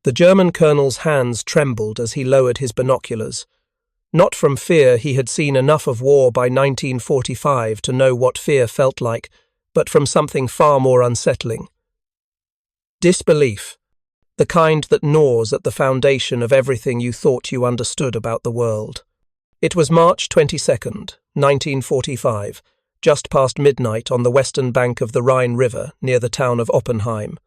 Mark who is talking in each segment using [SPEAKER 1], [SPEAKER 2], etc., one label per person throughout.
[SPEAKER 1] The German colonel's hands trembled as he lowered his binoculars. Not from fear, he had seen enough of war by 1945 to know what fear felt like, but from something far more unsettling. Disbelief, the kind that gnaws at the foundation of everything you thought you understood about the world. It was March 22nd, 1945, just past midnight on the western bank of the Rhine River near the town of Oppenheim.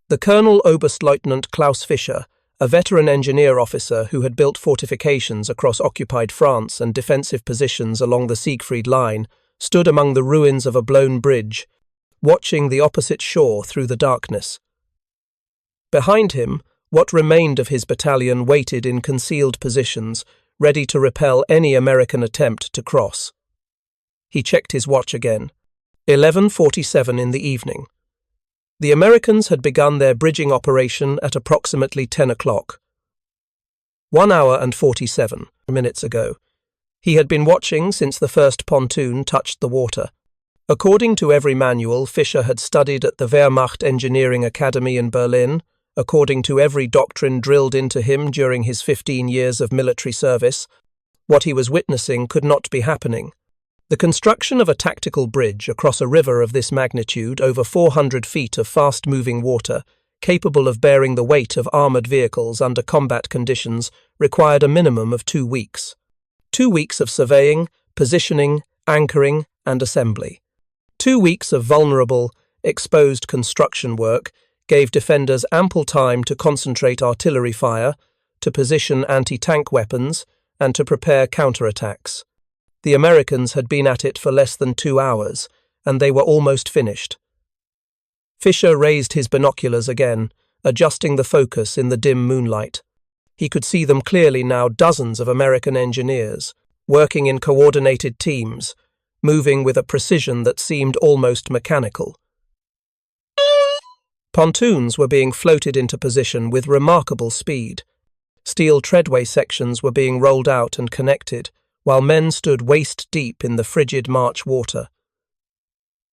[SPEAKER 1] The Colonel Oberstleutnant Klaus Fischer, a veteran engineer officer who had built fortifications across occupied France and defensive positions along the Siegfried Line, stood among the ruins of a blown bridge, watching the opposite shore through the darkness. Behind him, what remained of his battalion waited in concealed positions, ready to repel any American attempt to cross. He checked his watch again. 11:47 in the evening. The Americans had begun their bridging operation at approximately 10 o'clock. 1 hour and 47 minutes ago. He had been watching since the first pontoon touched the water. According to every manual, Fischer had studied at the Wehrmacht Engineering Academy in Berlin. According to every doctrine drilled into him during his 15 years of military service, what he was witnessing could not be happening. The construction of a tactical bridge across a river of this magnitude over 400 feet of fast-moving water, capable of bearing the weight of armoured vehicles under combat conditions, required a minimum of 2 weeks. 2 weeks of surveying, positioning, anchoring, and assembly. 2 weeks of vulnerable, exposed construction work gave defenders ample time to concentrate artillery fire, to position anti-tank weapons, and to prepare counterattacks. The Americans had been at it for less than 2 hours, and they were almost finished. Fischer raised his binoculars again, adjusting the focus in the dim moonlight. He could see them clearly now, dozens of American engineers, working in coordinated teams, moving with a precision that seemed almost mechanical. Pontoons were being floated into position with remarkable speed. Steel treadway sections were being rolled out and connected, while men stood waist-deep in the frigid March water.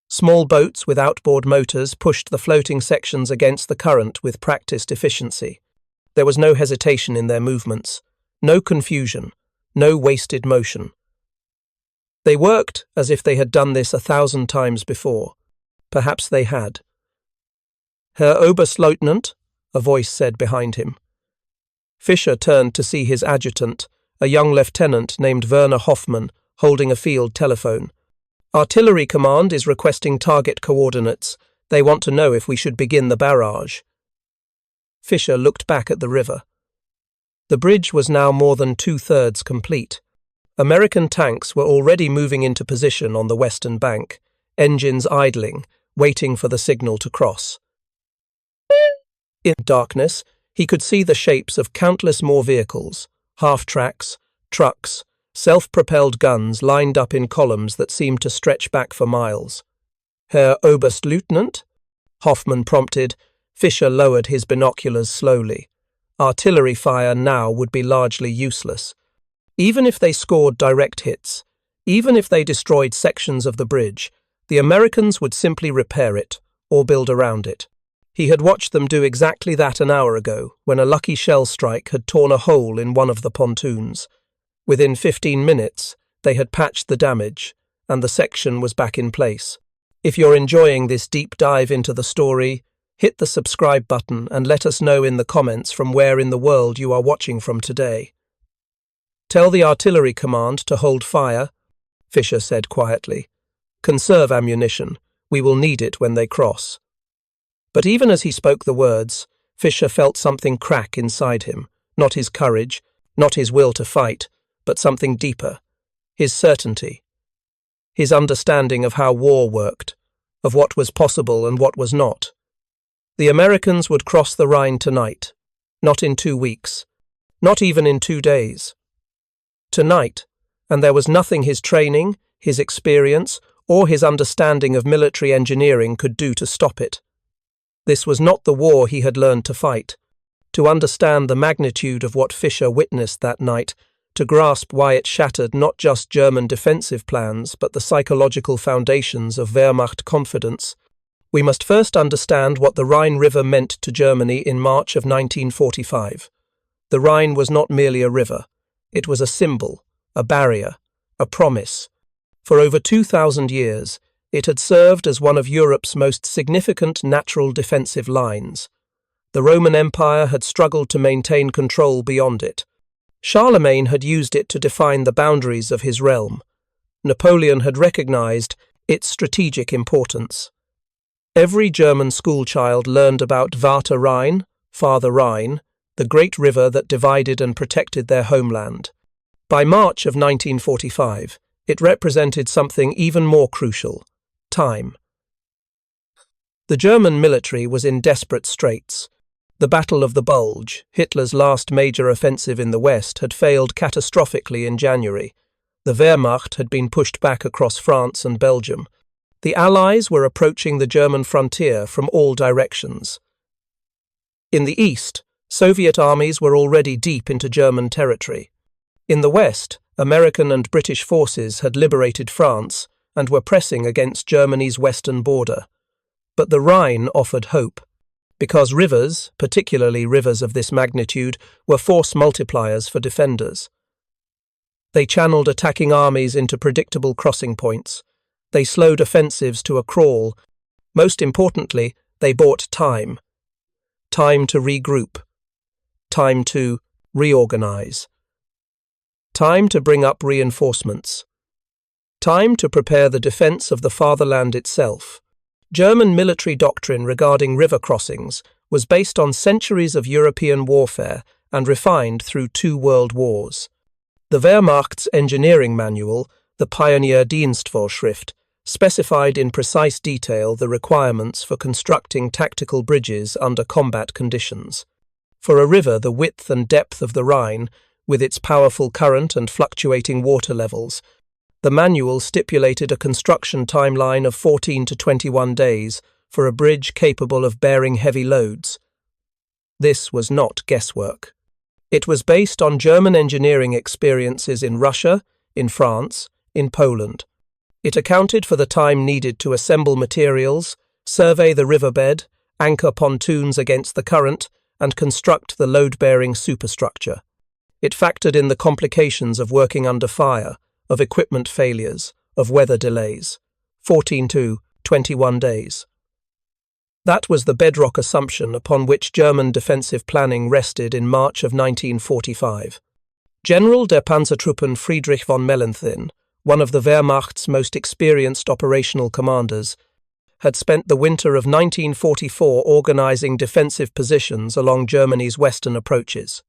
[SPEAKER 1] Small boats with outboard motors pushed the floating sections against the current with practiced efficiency. There was no hesitation in their movements, no confusion, no wasted motion. They worked as if they had done this 1,000 times before. Perhaps they had. "Herr Oberstleutnant," a voice said behind him. Fischer turned to see his adjutant, a young lieutenant named Werner Hoffmann, holding a field telephone. "Artillery Command is requesting target coordinates. They want to know if we should begin the barrage." Fischer looked back at the river. The bridge was now more than 2/3 complete. American tanks were already moving into position on the western bank, engines idling, waiting for the signal to cross. In darkness, he could see the shapes of countless more vehicles, half-tracks, trucks, self-propelled guns lined up in columns that seemed to stretch back for miles. "Herr Oberstleutnant?" Hoffmann prompted. Fischer lowered his binoculars slowly. Artillery fire now would be largely useless. Even if they scored direct hits, even if they destroyed sections of the bridge, the Americans would simply repair it or build around it. He had watched them do exactly that an hour ago, when a lucky shell strike had torn a hole in one of the pontoons. Within 15 minutes, they had patched the damage, and the section was back in place. If you're enjoying this deep dive into the story, hit the subscribe button and let us know in the comments from where in the world you are watching from today. "Tell the artillery command to hold fire," Fischer said quietly. "Conserve ammunition. We will need it when they cross." But even as he spoke the words, Fischer felt something crack inside him, not his courage, not his will to fight, but something deeper, his certainty, his understanding of how war worked, of what was possible and what was not. The Americans would cross the Rhine tonight, not in 2 weeks, not even in 2 days. Tonight, and there was nothing his training, his experience, or his understanding of military engineering could do to stop it. This was not the war he had learned to fight. To understand the magnitude of what Fischer witnessed that night, to grasp why it shattered not just German defensive plans but the psychological foundations of Wehrmacht confidence, We must first understand what the Rhine River meant to Germany in March of 1945. The Rhine was not merely a river. It was a symbol, a barrier, a promise. For over 2,000 years, it had served as one of Europe's most significant natural defensive lines. The Roman Empire had struggled to maintain control beyond it. Charlemagne had used it to define the boundaries of his realm. Napoleon had recognized its strategic importance. Every German schoolchild learned about Vater Rhine, Father Rhine, the great river that divided and protected their homeland. By March of 1945, it represented something even more crucial: time. The German military was in desperate straits. The Battle of the Bulge, Hitler's last major offensive in the West, had failed catastrophically in January. The Wehrmacht had been pushed back across France and Belgium. The Allies were approaching the German frontier from all directions. In the east, Soviet armies were already deep into German territory. In the west, American and British forces had liberated France and were pressing against Germany's western border. But the Rhine offered hope, because rivers, particularly rivers of this magnitude, were force multipliers for defenders. They channeled attacking armies into predictable crossing points. They slowed offensives to a crawl. Most importantly, they bought time. Time to regroup. Time to reorganize. Time to bring up reinforcements. Time to prepare the defense of the fatherland itself. German military doctrine regarding river crossings was based on centuries of European warfare and refined through 2 world wars. The Wehrmacht's engineering manual, the Pioneer Dienstvorschrift, specified in precise detail the requirements for constructing tactical bridges under combat conditions. For a river the width and depth of the Rhine, with its powerful current and fluctuating water levels, the manual stipulated a construction timeline of 14 to 21 days for a bridge capable of bearing heavy loads. This was not guesswork. It was based on German engineering experiences in Russia, in France, in Poland. It accounted for the time needed to assemble materials, survey the riverbed, anchor pontoons against the current, and construct the load-bearing superstructure. It factored in the complications of working under fire, of equipment failures, of weather delays. 14 to 21 days. That was the bedrock assumption upon which German defensive planning rested in March of 1945. General der Panzertruppen Friedrich von Mellenthin, one of the Wehrmacht's most experienced operational commanders, had spent the winter of 1944 organizing defensive positions along Germany's western approaches.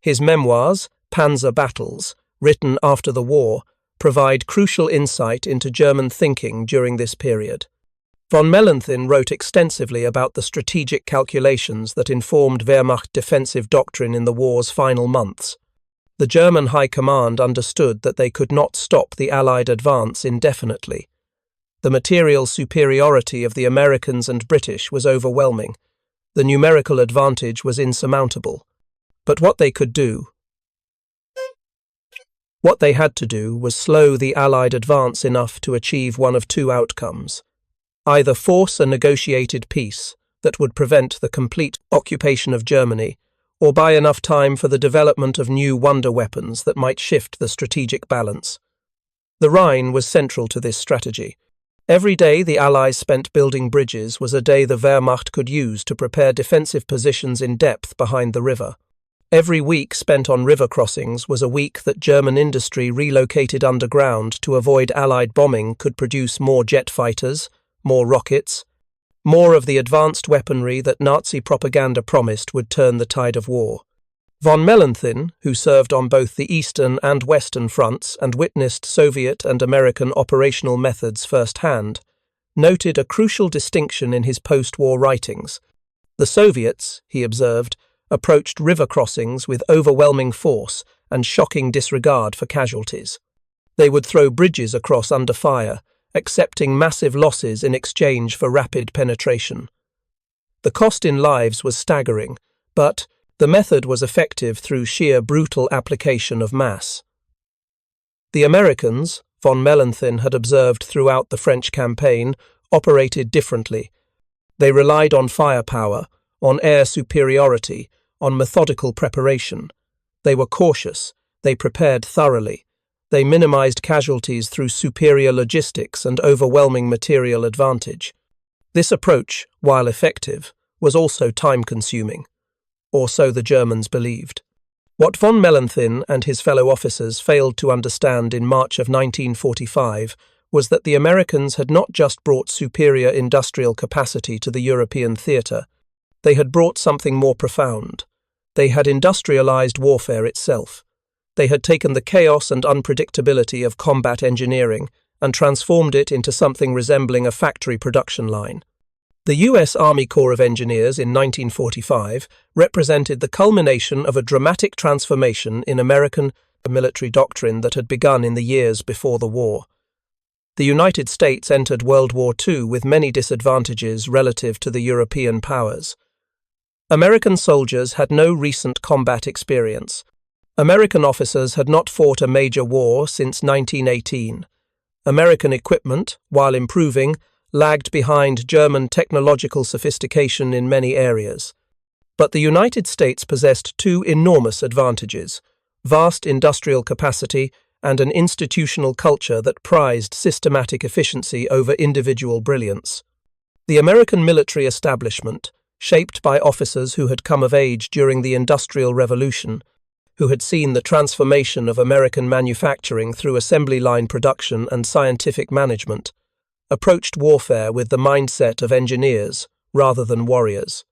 [SPEAKER 1] His memoirs, Panzer Battles, written after the war, provide crucial insight into German thinking during this period. Von Mellenthin wrote extensively about the strategic calculations that informed Wehrmacht defensive doctrine in the war's final months. The German High Command understood that they could not stop the Allied advance indefinitely. The material superiority of the Americans and British was overwhelming. The numerical advantage was insurmountable. But what they had to do was slow the Allied advance enough to achieve one of 2 outcomes. Either force a negotiated peace that would prevent the complete occupation of Germany, or buy enough time for the development of new wonder weapons that might shift the strategic balance. The Rhine was central to this strategy. Every day the Allies spent building bridges was a day the Wehrmacht could use to prepare defensive positions in depth behind the river. Every week spent on river crossings was a week that German industry relocated underground to avoid Allied bombing could produce more jet fighters, more rockets, more of the advanced weaponry that Nazi propaganda promised would turn the tide of war. Von Mellenthin, who served on both the eastern and western fronts and witnessed Soviet and American operational methods firsthand, noted a crucial distinction in his post-war writings. The Soviets, he observed, approached river crossings with overwhelming force and shocking disregard for casualties. They would throw bridges across under fire, accepting massive losses in exchange for rapid penetration. The cost in lives was staggering, but the method was effective through sheer brutal application of mass. The Americans, von Mellenthin had observed throughout the French campaign, operated differently, They relied on firepower, on air superiority, on methodical preparation. They were cautious, they prepared thoroughly. They minimized casualties through superior logistics and overwhelming material advantage. This approach, while effective, was also time-consuming, or so the Germans believed. What von Mellenthin and his fellow officers failed to understand in March of 1945 was that the Americans had not just brought superior industrial capacity to the European theatre, they had brought something more profound. They had industrialized warfare itself. They had taken the chaos and unpredictability of combat engineering and transformed it into something resembling a factory production line. The U.S. Army Corps of Engineers in 1945 represented the culmination of a dramatic transformation in American military doctrine that had begun in the years before the war. The United States entered World War II with many disadvantages relative to the European powers. American soldiers had no recent combat experience. American officers had not fought a major war since 1918. American equipment, while improving, lagged behind German technological sophistication in many areas. But the United States possessed two enormous advantages: vast industrial capacity and an institutional culture that prized systematic efficiency over individual brilliance. The American military establishment, shaped by officers who had come of age during the Industrial Revolution, who had seen the transformation of American manufacturing through assembly line production and scientific management, approached warfare with the mindset of engineers rather than warriors.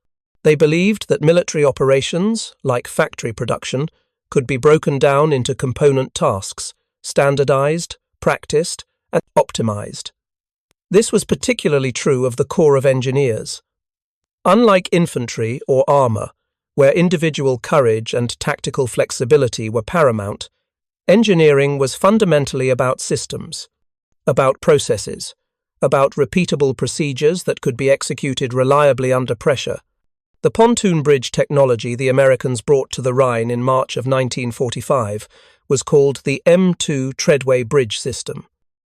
[SPEAKER 1] They believed that military operations, like factory production, could be broken down into component tasks, standardized, practiced, and optimized. This was particularly true of the Corps of Engineers. Unlike infantry or armor, where individual courage and tactical flexibility were paramount, engineering was fundamentally about systems, about processes, about repeatable procedures that could be executed reliably under pressure. The pontoon bridge technology the Americans brought to the Rhine in March of 1945 was called the M2 Treadway Bridge System.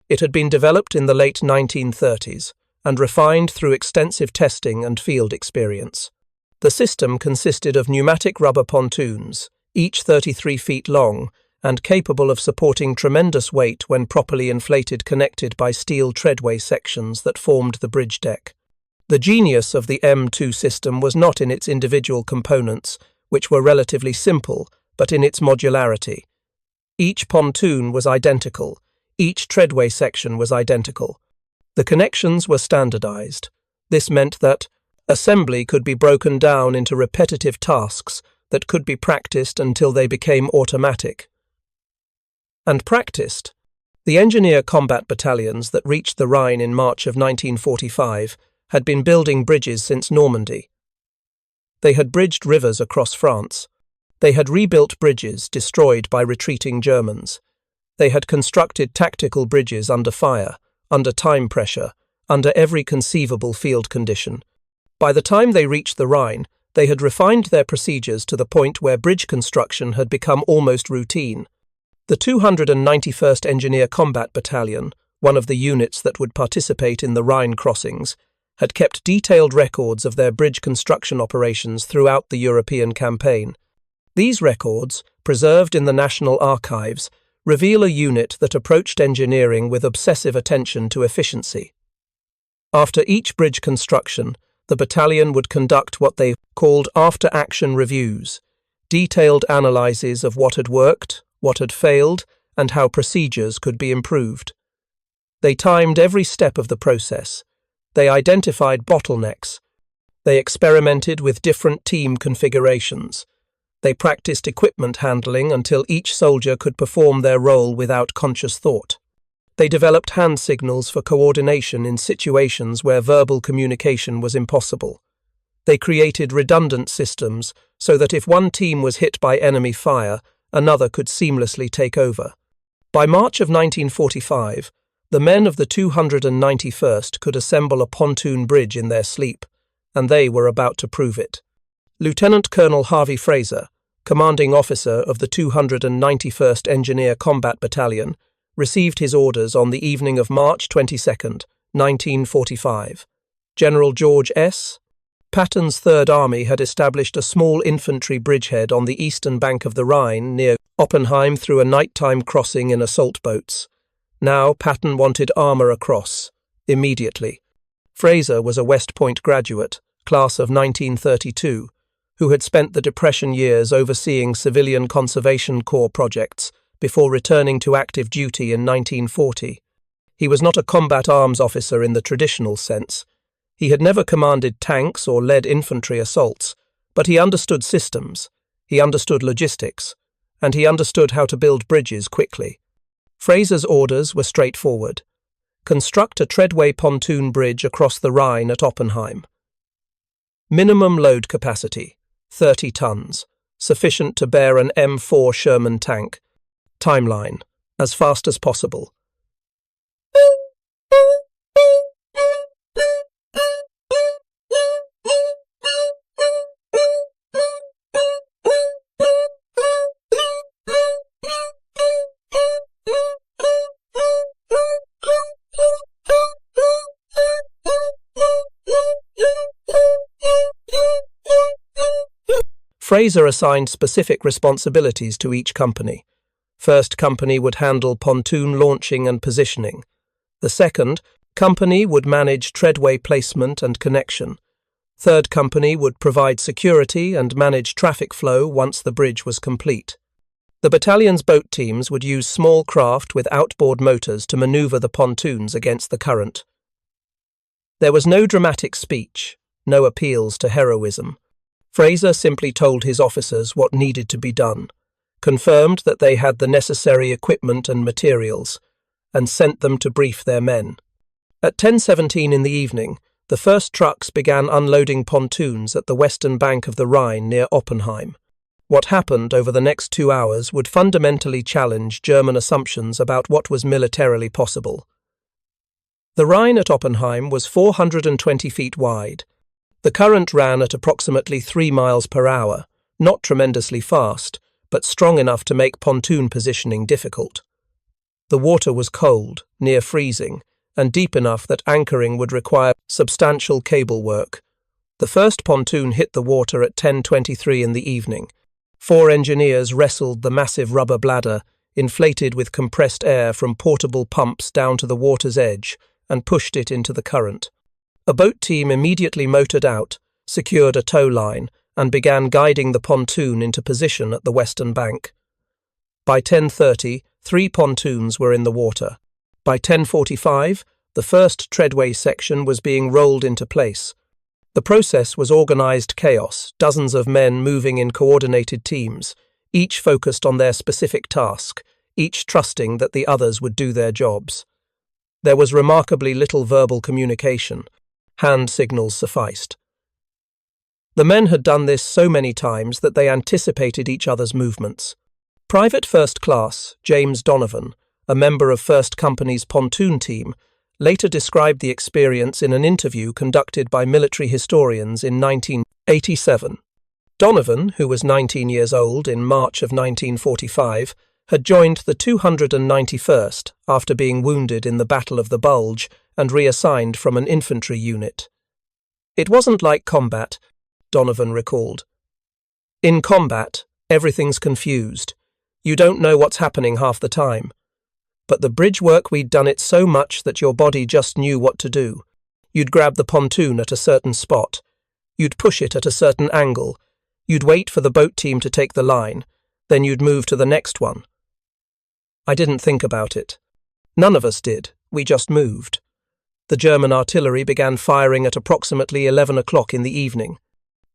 [SPEAKER 1] It had been developed in the late 1930s and refined through extensive testing and field experience. The system consisted of pneumatic rubber pontoons, each 33 feet long, and capable of supporting tremendous weight when properly inflated, connected by steel treadway sections that formed the bridge deck. The genius of the M2 system was not in its individual components, which were relatively simple, but in its modularity. Each pontoon was identical, each treadway section was identical. The connections were standardized. This meant that assembly could be broken down into repetitive tasks that could be practiced until they became automatic. And practiced. The engineer combat battalions that reached the Rhine in March of 1945 had been building bridges since Normandy. They had bridged rivers across France. They had rebuilt bridges destroyed by retreating Germans. They had constructed tactical bridges under fire, under time pressure, under every conceivable field condition. By the time they reached the Rhine, they had refined their procedures to the point where bridge construction had become almost routine. The 291st Engineer Combat Battalion, one of the units that would participate in the Rhine crossings, had kept detailed records of their bridge construction operations throughout the European campaign. These records, preserved in the National Archives, reveal a unit that approached engineering with obsessive attention to efficiency. After each bridge construction, the battalion would conduct what they called after-action reviews, detailed analyses of what had worked, what had failed, and how procedures could be improved. They timed every step of the process. They identified bottlenecks. They experimented with different team configurations. They practiced equipment handling until each soldier could perform their role without conscious thought. They developed hand signals for coordination in situations where verbal communication was impossible. They created redundant systems so that if one team was hit by enemy fire, another could seamlessly take over. By March of 1945, the men of the 291st could assemble a pontoon bridge in their sleep, and they were about to prove it. Lieutenant Colonel Harvey Fraser, commanding officer of the 291st Engineer Combat Battalion, received his orders on the evening of March 22, 1945. General George S. Patton's Third Army had established a small infantry bridgehead on the eastern bank of the Rhine near Oppenheim through a nighttime crossing in assault boats. Now Patton wanted armour across, immediately. Fraser was a West Point graduate, class of 1932, who had spent the Depression years overseeing civilian conservation corps projects before returning to active duty in 1940. He was not a combat arms officer in the traditional sense. He had never commanded tanks or led infantry assaults, but he understood systems, he understood logistics, and he understood how to build bridges quickly. Fraser's orders were straightforward. Construct a treadway pontoon bridge across the Rhine at Oppenheim. Minimum load capacity, 30 tons, sufficient to bear an M4 Sherman tank. Timeline, as fast as possible. Fraser assigned specific responsibilities to each company. First company would handle pontoon launching and positioning. The second company would manage treadway placement and connection. Third company would provide security and manage traffic flow once the bridge was complete. The battalion's boat teams would use small craft with outboard motors to maneuver the pontoons against the current. There was no dramatic speech, no appeals to heroism. Fraser simply told his officers what needed to be done, confirmed that they had the necessary equipment and materials, and sent them to brief their men. At 10:17 in the evening, the first trucks began unloading pontoons at the western bank of the Rhine near Oppenheim. What happened over the next 2 hours would fundamentally challenge German assumptions about what was militarily possible. The Rhine at Oppenheim was 420 feet wide. The current ran at approximately 3 miles per hour, not tremendously fast, but strong enough to make pontoon positioning difficult. The water was cold, near freezing, and deep enough that anchoring would require substantial cable work. The first pontoon hit the water at 10:23 in the evening. 4 engineers wrestled the massive rubber bladder, inflated with compressed air from portable pumps down to the water's edge, and pushed it into the current. A boat team immediately motored out, secured a tow line, and began guiding the pontoon into position at the western bank. By 10:30, 3 pontoons were in the water. By 10:45, the first treadway section was being rolled into place. The process was organized chaos, dozens of men moving in coordinated teams, each focused on their specific task, each trusting that the others would do their jobs. There was remarkably little verbal communication. Hand signals sufficed. The men had done this so many times that they anticipated each other's movements. Private First Class James Donovan, a member of First Company's pontoon team, later described the experience in an interview conducted by military historians in 1987. Donovan, who was 19 years old in March of 1945, had joined the 291st after being wounded in the Battle of the Bulge and reassigned from an infantry unit. "It wasn't like combat," Donovan recalled. "In combat, everything's confused. You don't know what's happening half the time. But the bridge work, we'd done it so much that your body just knew what to do. You'd grab the pontoon at a certain spot. You'd push it at a certain angle. You'd wait for the boat team to take the line. Then you'd move to the next one." I didn't think about it. None of us did. We just moved. The German artillery began firing at approximately 11 o'clock in the evening.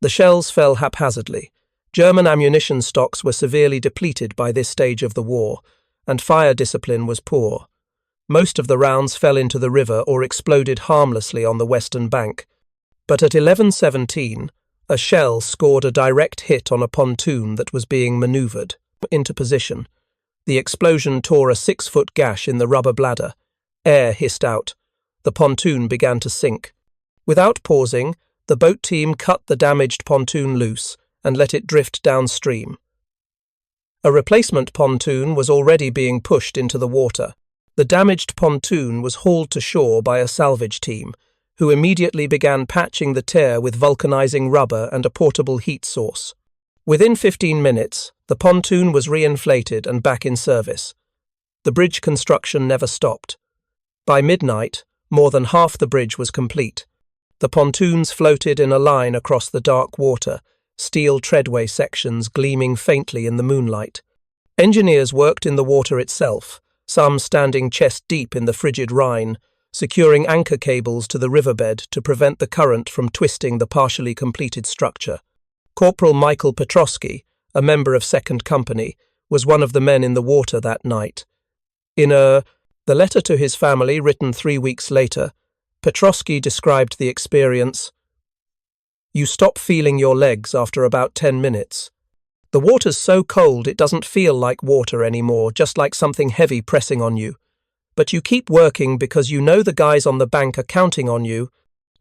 [SPEAKER 1] The shells fell haphazardly. German ammunition stocks were severely depleted by this stage of the war, and fire discipline was poor. Most of the rounds fell into the river or exploded harmlessly on the western bank. But at 11:17, a shell scored a direct hit on a pontoon that was being manoeuvred into position. The explosion tore a 6-foot gash in the rubber bladder. Air hissed out. The pontoon began to sink. Without pausing, the boat team cut the damaged pontoon loose and let it drift downstream. A replacement pontoon was already being pushed into the water. The damaged pontoon was hauled to shore by a salvage team, who immediately began patching the tear with vulcanizing rubber and a portable heat source. Within 15 minutes, the pontoon was reinflated and back in service. The bridge construction never stopped. By midnight, more than half the bridge was complete. The pontoons floated in a line across the dark water, steel treadway sections gleaming faintly in the moonlight. Engineers worked in the water itself, some standing chest-deep in the frigid Rhine, securing anchor cables to the riverbed to prevent the current from twisting the partially completed structure. Corporal Michael Petrosky, a member of 2nd Company, was one of the men in the water that night. In the letter to his family written 3 weeks later, Petrosky described the experience. "You stop feeling your legs after about 10 minutes. The water's so cold it doesn't feel like water anymore, just like something heavy pressing on you. But you keep working because you know the guys on the bank are counting on you,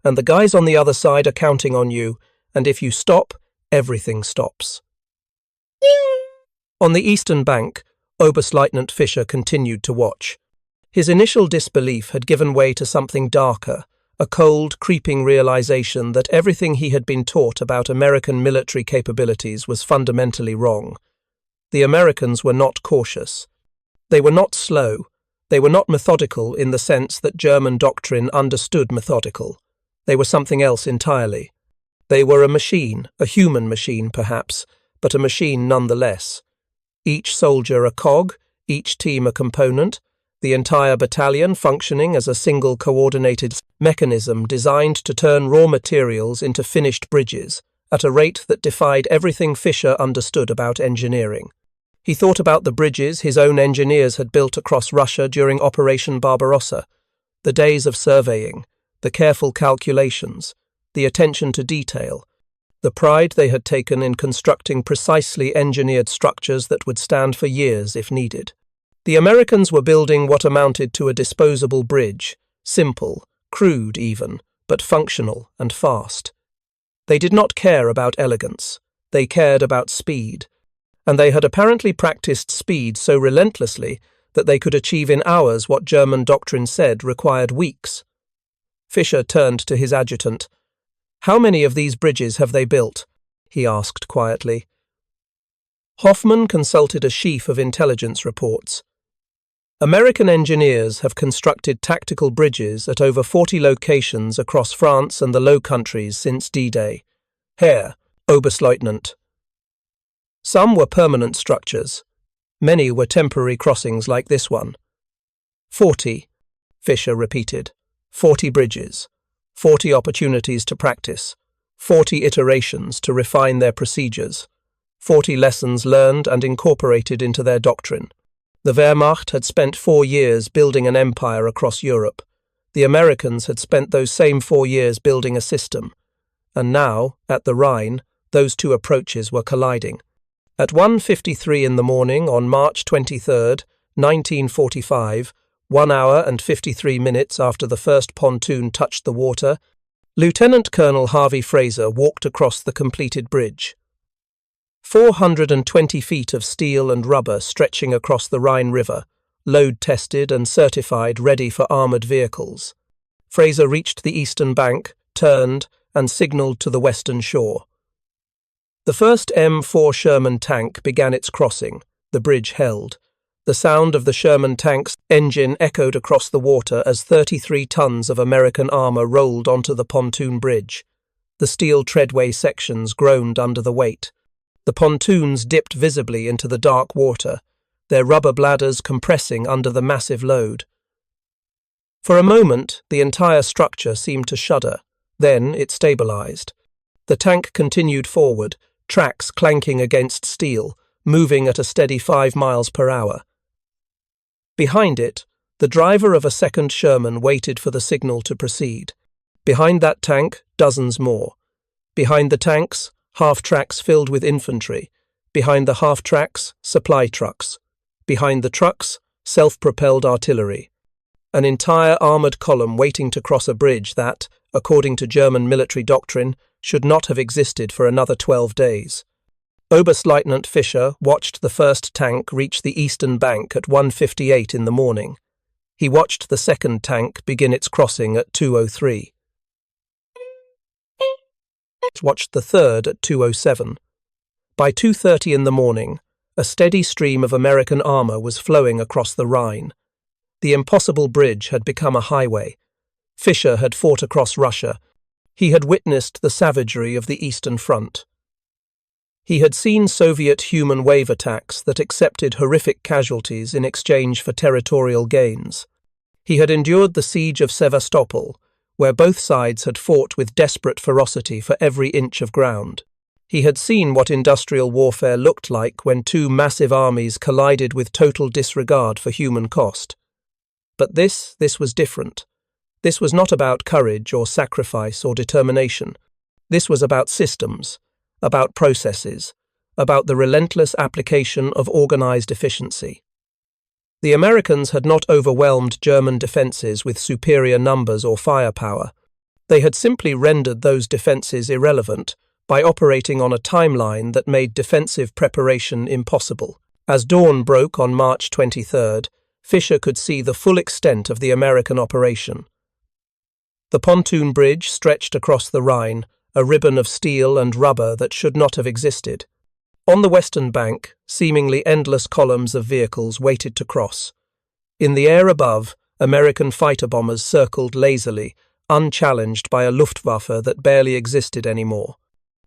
[SPEAKER 1] and the guys on the other side are counting on you, and if you stop, everything stops." On the eastern bank, Oberstleutnant Fischer continued to watch. His initial disbelief had given way to something darker, a cold, creeping realization that everything he had been taught about American military capabilities was fundamentally wrong. The Americans were not cautious. They were not slow. They were not methodical in the sense that German doctrine understood methodical. They were something else entirely. They were a machine, a human machine perhaps, but a machine nonetheless. Each soldier a cog, each team a component, the entire battalion functioning as a single coordinated mechanism designed to turn raw materials into finished bridges at a rate that defied everything Fischer understood about engineering. He thought about the bridges his own engineers had built across Russia during Operation Barbarossa, the days of surveying, the careful calculations, the attention to detail, the pride they had taken in constructing precisely engineered structures that would stand for years if needed. The Americans were building what amounted to a disposable bridge, simple, crude even, but functional and fast. They did not care about elegance, they cared about speed, and they had apparently practiced speed so relentlessly that they could achieve in hours what German doctrine said required weeks. Fischer turned to his adjutant. "How many of these bridges have they built?" he asked quietly. Hoffman consulted a sheaf of intelligence reports. American engineers have constructed tactical bridges at over 40 locations across France and the Low Countries since D-Day. Herr Oberstleutnant. Some were permanent structures. Many were temporary crossings like this one. 40, Fischer repeated. 40 bridges. 40 opportunities to practice. 40 iterations to refine their procedures. 40 lessons learned and incorporated into their doctrine. The Wehrmacht had spent 4 years building an empire across Europe. The Americans had spent those same 4 years building a system. And now, at the Rhine, those two approaches were colliding. At 1:53 in the morning on March 23, 1945, 1 hour and 53 minutes after the first pontoon touched the water, Lieutenant Colonel Harvey Fraser walked across the completed bridge. 420 feet of steel and rubber stretching across the Rhine River, load-tested and certified ready for armoured vehicles. Fraser reached the eastern bank, turned, and signalled to the western shore. The first M4 Sherman tank began its crossing. The bridge held. The sound of the Sherman tank's engine echoed across the water as 33 tons of American armour rolled onto the pontoon bridge. The steel treadway sections groaned under the weight. The pontoons dipped visibly into the dark water, their rubber bladders compressing under the massive load. For a moment, the entire structure seemed to shudder. Then it stabilized. The tank continued forward, tracks clanking against steel, moving at a steady 5 miles per hour. Behind it, the driver of a second Sherman waited for the signal to proceed. Behind that tank, dozens more. Behind the tanks, half-tracks filled with infantry. Behind the half-tracks, supply trucks. Behind the trucks, self-propelled artillery. An entire armoured column waiting to cross a bridge that, according to German military doctrine, should not have existed for another 12 days. Oberstleutnant Fischer watched the first tank reach the eastern bank at 1:58 in the morning. He watched the second tank begin its crossing at 2:03. watched the third at 2:07. By 2:30 in the morning, a steady stream of American armor was flowing across the Rhine. The impossible bridge had become a highway. Fischer had fought across Russia. He had witnessed the savagery of the Eastern Front. He had seen Soviet human wave attacks that accepted horrific casualties in exchange for territorial gains. He had endured the siege of Sevastopol, where both sides had fought with desperate ferocity for every inch of ground. He had seen what industrial warfare looked like when two massive armies collided with total disregard for human cost. But this was different. This was not about courage or sacrifice or determination. This was about systems, about processes, about the relentless application of organized efficiency. The Americans had not overwhelmed German defenses with superior numbers or firepower. They had simply rendered those defenses irrelevant by operating on a timeline that made defensive preparation impossible. As dawn broke on March 23rd, Fischer could see the full extent of the American operation. The pontoon bridge stretched across the Rhine, a ribbon of steel and rubber that should not have existed. On the western bank, seemingly endless columns of vehicles waited to cross. In the air above, American fighter bombers circled lazily, unchallenged by a Luftwaffe that barely existed anymore.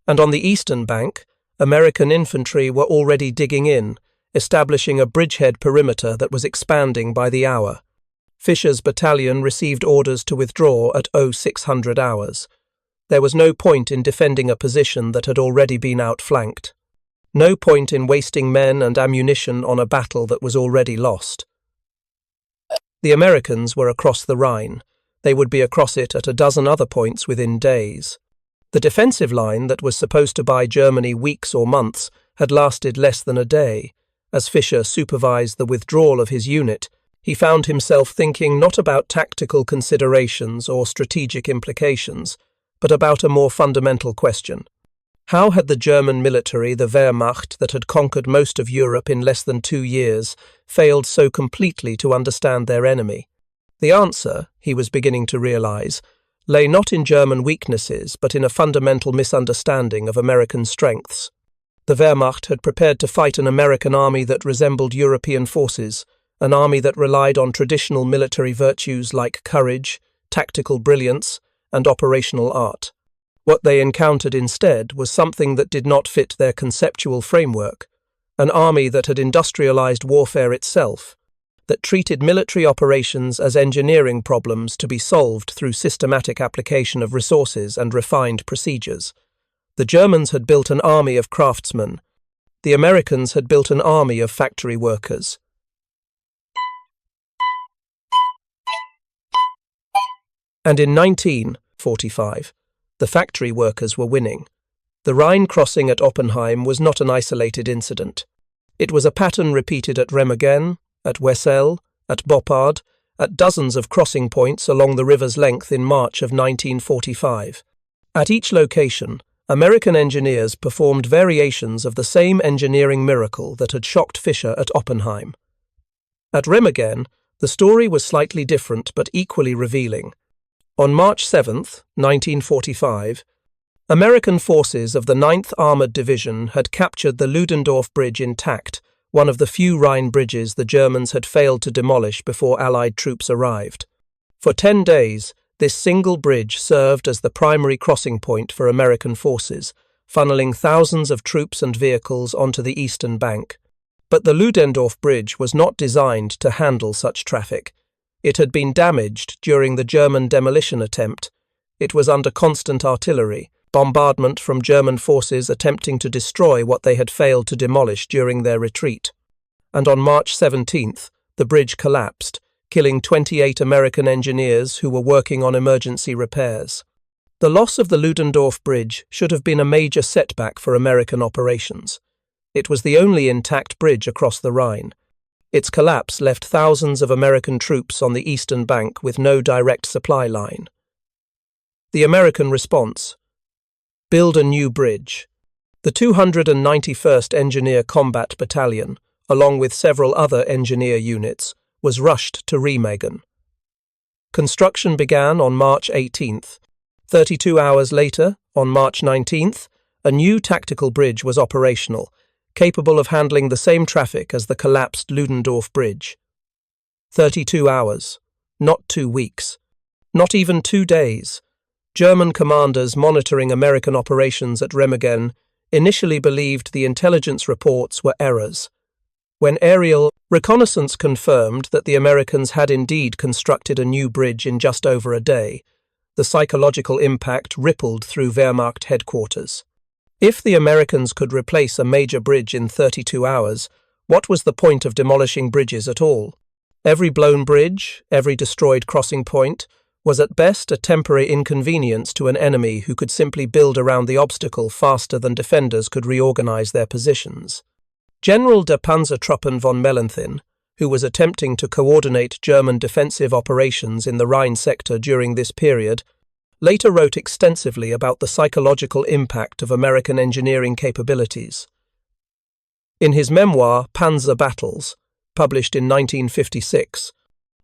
[SPEAKER 1] And on the eastern bank, American infantry were already digging in, establishing a bridgehead perimeter that was expanding by the hour. Fischer's battalion received orders to withdraw at 0600 hours. There was no point in defending a position that had already been outflanked. No point in wasting men and ammunition on a battle that was already lost. The Americans were across the Rhine. They would be across it at a dozen other points within days. The defensive line that was supposed to buy Germany weeks or months had lasted less than a day. As Fischer supervised the withdrawal of his unit, he found himself thinking not about tactical considerations or strategic implications, but about a more fundamental question. How had the German military, the Wehrmacht, that had conquered most of Europe in less than 2 years, failed so completely to understand their enemy? The answer, he was beginning to realize, lay not in German weaknesses, but in a fundamental misunderstanding of American strengths. The Wehrmacht had prepared to fight an American army that resembled European forces, an army that relied on traditional military virtues like courage, tactical brilliance, and operational art. What they encountered instead was something that did not fit their conceptual framework, an army that had industrialized warfare itself, that treated military operations as engineering problems to be solved through systematic application of resources and refined procedures. The Germans had built an army of craftsmen. The Americans had built an army of factory workers. And in 1945, the factory workers were winning. The Rhine crossing at Oppenheim was not an isolated incident. It was a pattern repeated at Remagen, at Wesel, at Boppard, at dozens of crossing points along the river's length in March of 1945. At each location, American engineers performed variations of the same engineering miracle that had shocked Fischer at Oppenheim. At Remagen, the story was slightly different but equally revealing. On March 7, 1945, American forces of the 9th Armored Division had captured the Ludendorff Bridge intact, one of the few Rhine bridges the Germans had failed to demolish before Allied troops arrived. For 10 days, this single bridge served as the primary crossing point for American forces, funneling thousands of troops and vehicles onto the eastern bank. But the Ludendorff Bridge was not designed to handle such traffic. It had been damaged during the German demolition attempt. It was under constant artillery, bombardment from German forces attempting to destroy what they had failed to demolish during their retreat. And on March 17th, the bridge collapsed, killing 28 American engineers who were working on emergency repairs. The loss of the Ludendorff Bridge should have been a major setback for American operations. It was the only intact bridge across the Rhine. Its collapse left thousands of American troops on the eastern bank with no direct supply line. The American response: build a new bridge. The 291st Engineer Combat Battalion, along with several other engineer units, was rushed to Remagen. Construction began on March 18th. 32 hours later, on March 19th, a new tactical bridge was operational, capable of handling the same traffic as the collapsed Ludendorff Bridge. 32 hours, not 2 weeks, not even 2 days. German commanders monitoring American operations at Remagen initially believed the intelligence reports were errors. When aerial reconnaissance confirmed that the Americans had indeed constructed a new bridge in just over a day, the psychological impact rippled through Wehrmacht headquarters. If the Americans could replace a major bridge in 32 hours, what was the point of demolishing bridges at all? Every blown bridge, every destroyed crossing point, was at best a temporary inconvenience to an enemy who could simply build around the obstacle faster than defenders could reorganize their positions. General der Panzertruppen von Mellenthin, who was attempting to coordinate German defensive operations in the Rhine sector during this period, later wrote extensively about the psychological impact of American engineering capabilities. In his memoir, Panzer Battles, published in 1956,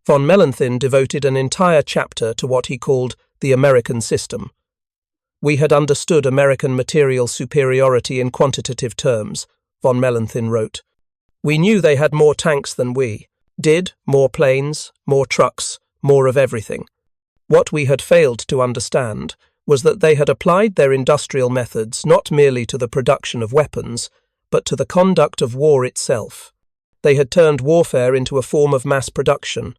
[SPEAKER 1] von Mellenthin devoted an entire chapter to what he called the American system. We had understood American material superiority in quantitative terms, von Mellenthin wrote. We knew they had more tanks than we did, more planes, more trucks, more of everything. What we had failed to understand was that they had applied their industrial methods not merely to the production of weapons, but to the conduct of war itself. They had turned warfare into a form of mass production.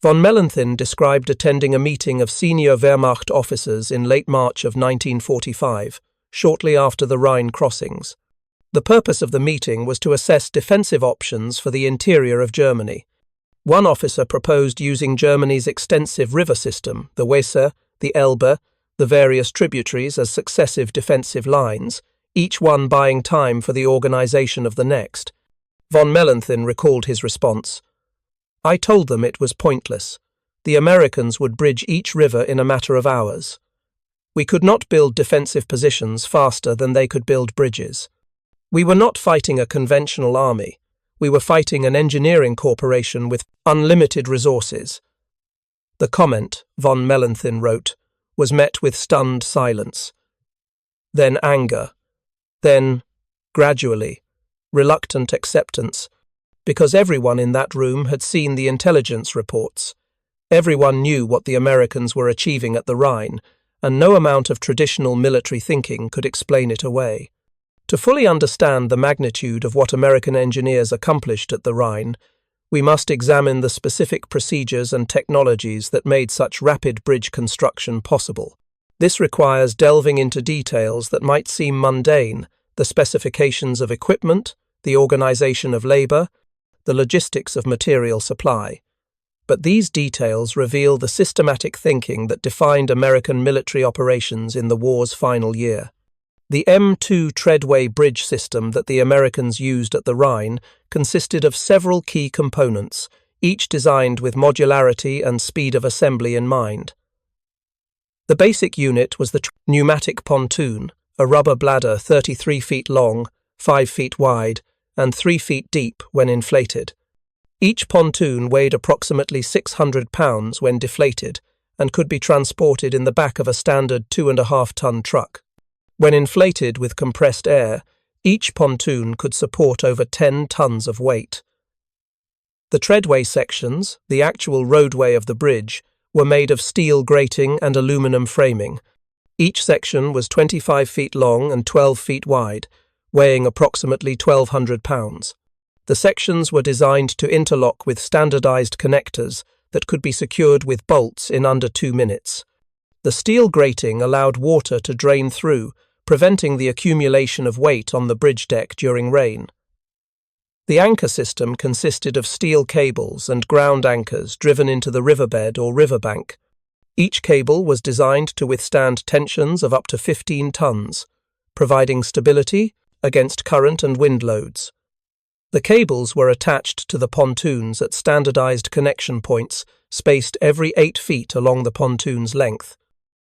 [SPEAKER 1] Von Mellenthin described attending a meeting of senior Wehrmacht officers in late March of 1945, shortly after the Rhine crossings. The purpose of the meeting was to assess defensive options for the interior of Germany. One officer proposed using Germany's extensive river system, the Weser, the Elbe, the various tributaries as successive defensive lines, each one buying time for the organization of the next. Von Mellenthin recalled his response. I told them it was pointless. The Americans would bridge each river in a matter of hours. We could not build defensive positions faster than they could build bridges. We were not fighting a conventional army. We were fighting an engineering corporation with unlimited resources. The comment, von Mellenthin wrote, was met with stunned silence. Then anger. Then, gradually, reluctant acceptance, because everyone in that room had seen the intelligence reports. Everyone knew what the Americans were achieving at the Rhine, and no amount of traditional military thinking could explain it away. To fully understand the magnitude of what American engineers accomplished at the Rhine, we must examine the specific procedures and technologies that made such rapid bridge construction possible. This requires delving into details that might seem mundane, the specifications of equipment, the organization of labor, the logistics of material supply. But these details reveal the systematic thinking that defined American military operations in the war's final year. The M2 treadway bridge system that the Americans used at the Rhine consisted of several key components, each designed with modularity and speed of assembly in mind. The basic unit was the pneumatic pontoon, a rubber bladder 33 feet long, 5 feet wide, and 3 feet deep when inflated. Each pontoon weighed approximately 600 pounds when deflated and could be transported in the back of a standard 2.5-ton truck. When inflated with compressed air, each pontoon could support over 10 tons of weight. The treadway sections, the actual roadway of the bridge, were made of steel grating and aluminum framing. Each section was 25 feet long and 12 feet wide, weighing approximately 1,200 pounds. The sections were designed to interlock with standardized connectors that could be secured with bolts in under 2 minutes. The steel grating allowed water to drain through, preventing the accumulation of weight on the bridge deck during rain. The anchor system consisted of steel cables and ground anchors driven into the riverbed or riverbank. Each cable was designed to withstand tensions of up to 15 tons, providing stability against current and wind loads. The cables were attached to the pontoons at standardized connection points, spaced every 8 feet along the pontoon's length.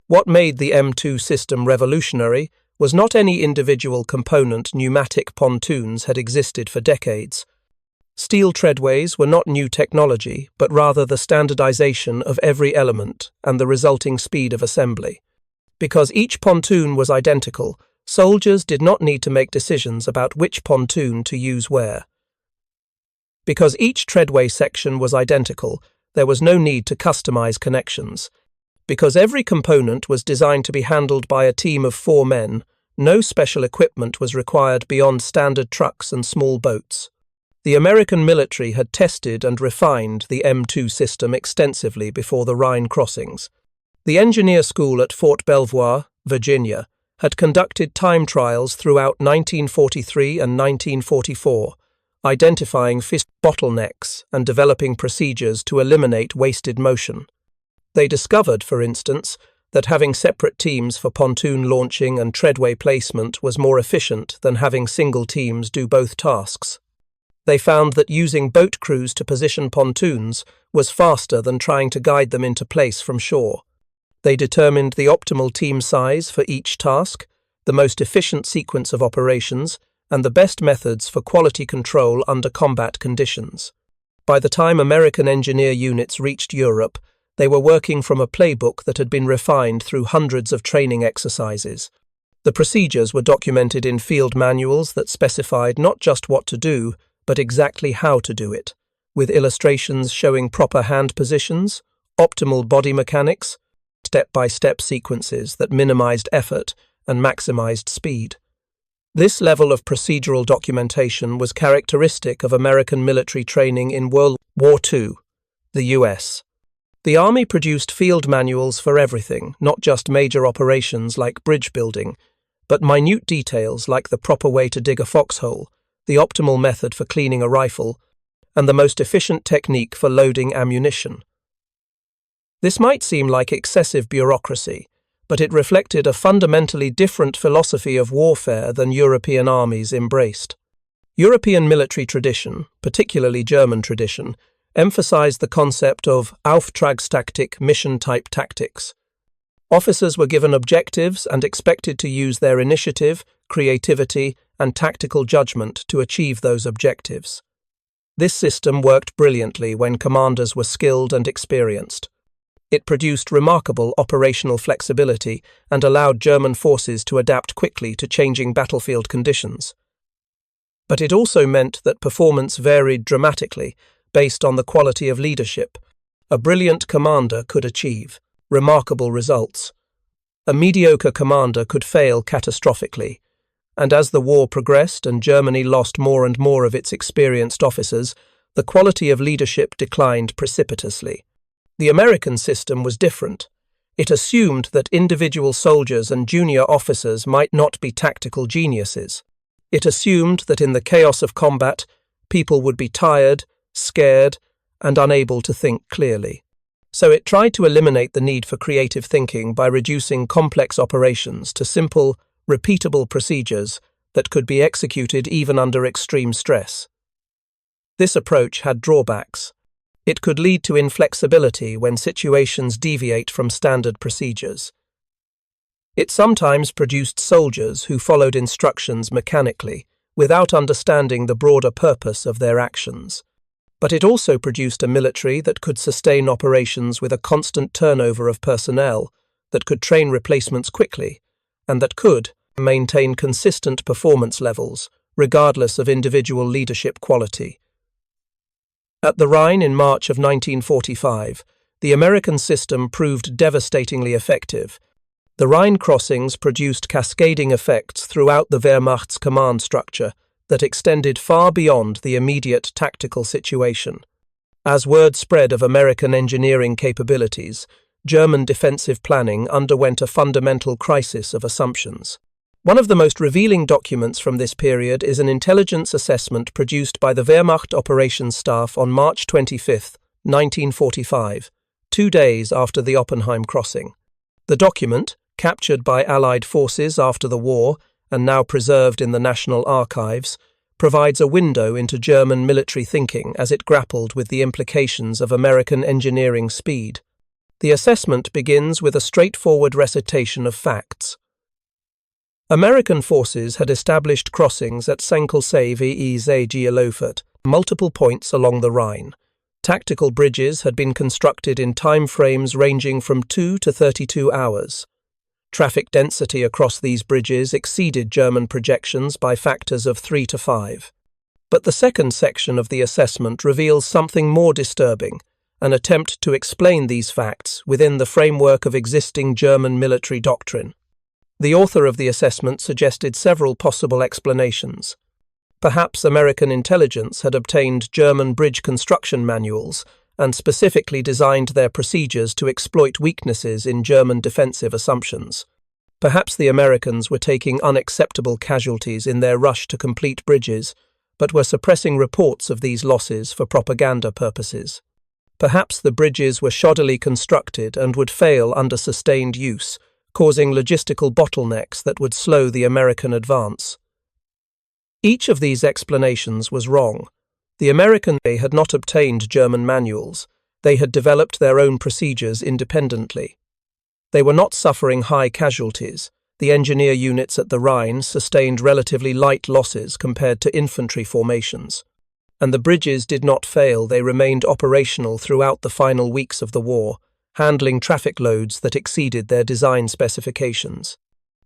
[SPEAKER 1] What made the M2 system revolutionary was not any individual component. Pneumatic pontoons had existed for decades. Steel treadways were not new technology, but rather the standardization of every element and the resulting speed of assembly. Because each pontoon was identical, soldiers did not need to make decisions about which pontoon to use where. Because each treadway section was identical, there was no need to customize connections. Because every component was designed to be handled by a team of 4 men, no special equipment was required beyond standard trucks and small boats. The American military had tested and refined the M2 system extensively before the Rhine crossings. The engineer school at Fort Belvoir, Virginia, had conducted time trials throughout 1943 and 1944, identifying bottlenecks and developing procedures to eliminate wasted motion. They discovered, for instance, that having separate teams for pontoon launching and treadway placement was more efficient than having single teams do both tasks. They found that using boat crews to position pontoons was faster than trying to guide them into place from shore. They determined the optimal team size for each task, the most efficient sequence of operations, and the best methods for quality control under combat conditions. By the time American engineer units reached Europe, they were working from a playbook that had been refined through hundreds of training exercises. The procedures were documented in field manuals that specified not just what to do, but exactly how to do it, with illustrations showing proper hand positions, optimal body mechanics, step-by-step sequences that minimized effort and maximized speed. This level of procedural documentation was characteristic of American military training in World War II, the US. The Army produced field manuals for everything, not just major operations like bridge building, but minute details like the proper way to dig a foxhole, the optimal method for cleaning a rifle, and the most efficient technique for loading ammunition. This might seem like excessive bureaucracy, but it reflected a fundamentally different philosophy of warfare than European armies embraced. European military tradition, particularly German tradition, emphasized the concept of Auftragstaktik, mission-type tactics. Officers were given objectives and expected to use their initiative, creativity, and tactical judgment to achieve those objectives. This system worked brilliantly when commanders were skilled and experienced. It produced remarkable operational flexibility and allowed German forces to adapt quickly to changing battlefield conditions. But it also meant that performance varied dramatically based on the quality of leadership. A brilliant commander could achieve remarkable results. A mediocre commander could fail catastrophically. And as the war progressed and Germany lost more and more of its experienced officers, the quality of leadership declined precipitously. The American system was different. It assumed that individual soldiers and junior officers might not be tactical geniuses. It assumed that in the chaos of combat, people would be tired, scared, and unable to think clearly. So it tried to eliminate the need for creative thinking by reducing complex operations to simple, repeatable procedures that could be executed even under extreme stress. This approach had drawbacks. It could lead to inflexibility when situations deviate from standard procedures. It sometimes produced soldiers who followed instructions mechanically, without understanding the broader purpose of their actions. But it also produced a military that could sustain operations with a constant turnover of personnel, that could train replacements quickly, and that could maintain consistent performance levels, regardless of individual leadership quality. At the Rhine in March of 1945, the American system proved devastatingly effective. The Rhine crossings produced cascading effects throughout the Wehrmacht's command structure that extended far beyond the immediate tactical situation. As word spread of American engineering capabilities, German defensive planning underwent a fundamental crisis of assumptions. One of the most revealing documents from this period is an intelligence assessment produced by the Wehrmacht Operations Staff on March 25, 1945, 2 days after the Oppenheim crossing. The document, captured by Allied forces after the war and now preserved in the National Archives, provides a window into German military thinking as it grappled with the implications of American engineering speed. The assessment begins with a straightforward recitation of facts. American forces had established crossings at Senkelsee Geelofert, multiple points along the Rhine. Tactical bridges had been constructed in time frames ranging from 2 to 32 hours. Traffic density across these bridges exceeded German projections by factors of 3 to 5. But the second section of the assessment reveals something more disturbing, an attempt to explain these facts within the framework of existing German military doctrine. The author of the assessment suggested several possible explanations. Perhaps American intelligence had obtained German bridge construction manuals and specifically designed their procedures to exploit weaknesses in German defensive assumptions. Perhaps the Americans were taking unacceptable casualties in their rush to complete bridges, but were suppressing reports of these losses for propaganda purposes. Perhaps the bridges were shoddily constructed and would fail under sustained use, causing logistical bottlenecks that would slow the American advance. Each of these explanations was wrong. The Americans had not obtained German manuals. They had developed their own procedures independently. They were not suffering high casualties. The engineer units at the Rhine sustained relatively light losses compared to infantry formations. And the bridges did not fail. They remained operational throughout the final weeks of the war, handling traffic loads that exceeded their design specifications.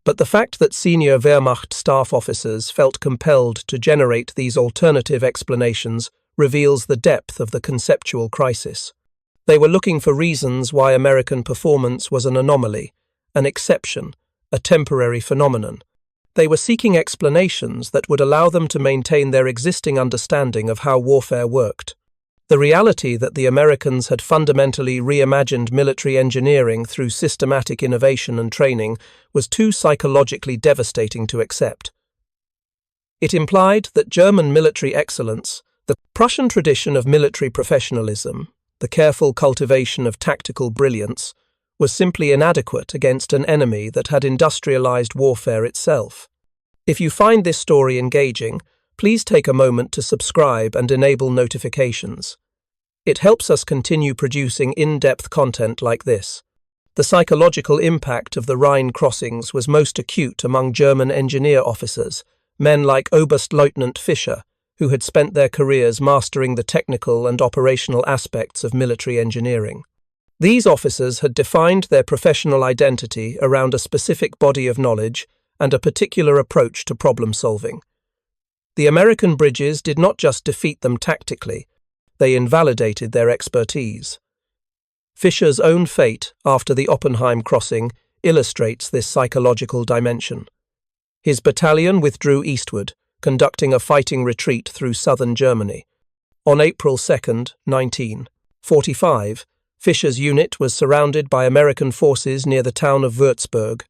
[SPEAKER 1] But the fact that senior Wehrmacht staff officers felt compelled to generate these alternative explanations reveals the depth of the conceptual crisis. They were looking for reasons why American performance was an anomaly, an exception, a temporary phenomenon. They were seeking explanations that would allow them to maintain their existing understanding of how warfare worked. The reality that the Americans had fundamentally reimagined military engineering through systematic innovation and training was too psychologically devastating to accept. It implied that German military excellence, the Prussian tradition of military professionalism, the careful cultivation of tactical brilliance, was simply inadequate against an enemy that had industrialized warfare itself. If you find this story engaging, please take a moment to subscribe and enable notifications. It helps us continue producing in-depth content like this. The psychological impact of the Rhine crossings was most acute among German engineer officers, men like Oberstleutnant Fischer, who had spent their careers mastering the technical and operational aspects of military engineering. These officers had defined their professional identity around a specific body of knowledge and a particular approach to problem solving. The American bridges did not just defeat them tactically, they invalidated their expertise. Fischer's own fate after the Oppenheim crossing illustrates this psychological dimension. His battalion withdrew eastward, conducting a fighting retreat through southern Germany. On April 2, 1945, Fischer's unit was surrounded by American forces near the town of Würzburg.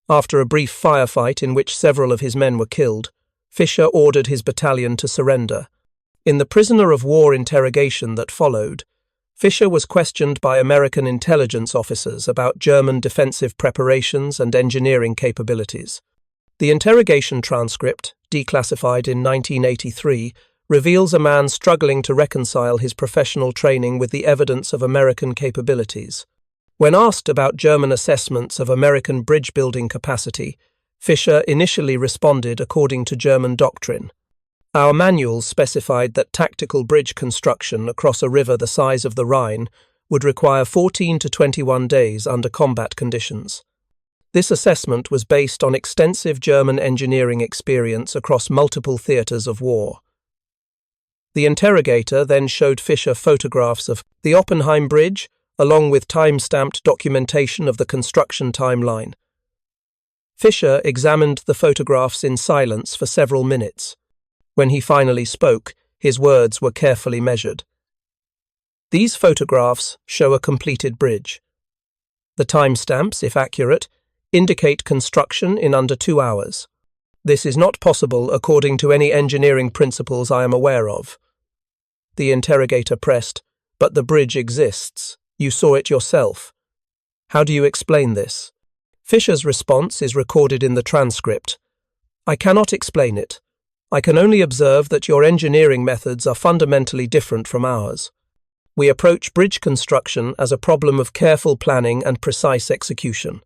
[SPEAKER 1] After a brief firefight in which several of his men were killed, Fischer ordered his battalion to surrender. In the prisoner of war interrogation that followed, Fischer was questioned by American intelligence officers about German defensive preparations and engineering capabilities. The interrogation transcript, declassified in 1983, reveals a man struggling to reconcile his professional training with the evidence of American capabilities. When asked about German assessments of American bridge-building capacity, Fischer initially responded according to German doctrine. Our manuals specified that tactical bridge construction across a river the size of the Rhine would require 14 to 21 days under combat conditions. This assessment was based on extensive German engineering experience across multiple theatres of war. The interrogator then showed Fischer photographs of the Oppenheim Bridge, along with time-stamped documentation of the construction timeline. Fischer examined the photographs in silence for several minutes. When he finally spoke, his words were carefully measured. These photographs show a completed bridge. The timestamps, if accurate, indicate construction in under 2 hours. This is not possible according to any engineering principles I am aware of. The interrogator pressed, "But the bridge exists. You saw it yourself. How do you explain this?" Fischer's response is recorded in the transcript. "I cannot explain it. I can only observe that your engineering methods are fundamentally different from ours. We approach bridge construction as a problem of careful planning and precise execution.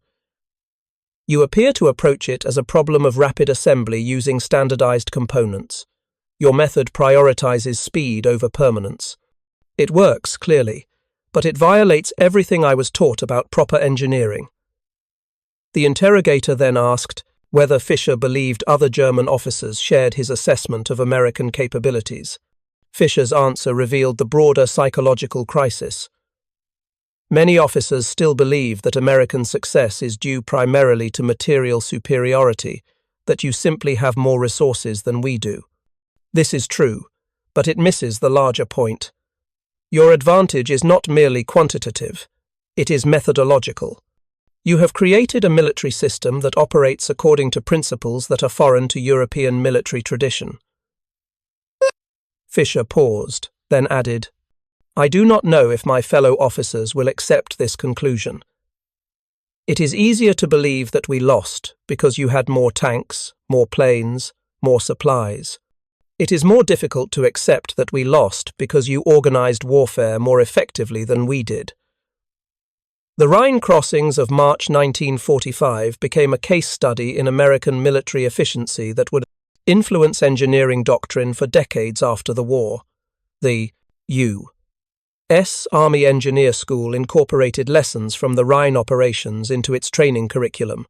[SPEAKER 1] You appear to approach it as a problem of rapid assembly using standardized components. Your method prioritizes speed over permanence. It works, clearly, but it violates everything I was taught about proper engineering. The interrogator then asked whether Fischer believed other German officers shared his assessment of American capabilities. Fischer's answer revealed the broader psychological crisis. Many officers still believe that American success is due primarily to material superiority, that you simply have more resources than we do. This is true, but it misses the larger point. Your advantage is not merely quantitative, it is methodological. You have created a military system that operates according to principles that are foreign to European military tradition. Fischer paused, then added, I do not know if my fellow officers will accept this conclusion. It is easier to believe that we lost because you had more tanks, more planes, more supplies. It is more difficult to accept that we lost because you organized warfare more effectively than we did. The Rhine crossings of March 1945 became a case study in American military efficiency that would influence engineering doctrine for decades after the war. The U.S. Army Engineer School incorporated lessons from the Rhine operations into its training curriculum.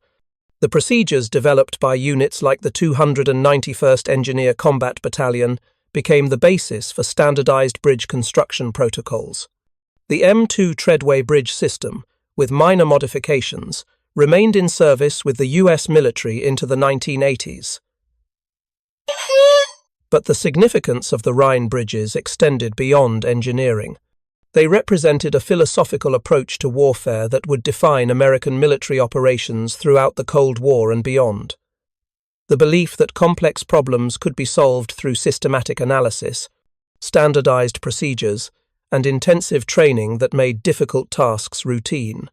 [SPEAKER 1] The procedures developed by units like the 291st Engineer Combat Battalion became the basis for standardized bridge construction protocols. The M2 treadway bridge system, with minor modifications, remained in service with the U.S. military into the 1980s. But the significance of the Rhine bridges extended beyond engineering. They represented a philosophical approach to warfare that would define American military operations throughout the Cold War and beyond. The belief that complex problems could be solved through systematic analysis, standardized procedures, and intensive training that made difficult tasks routine.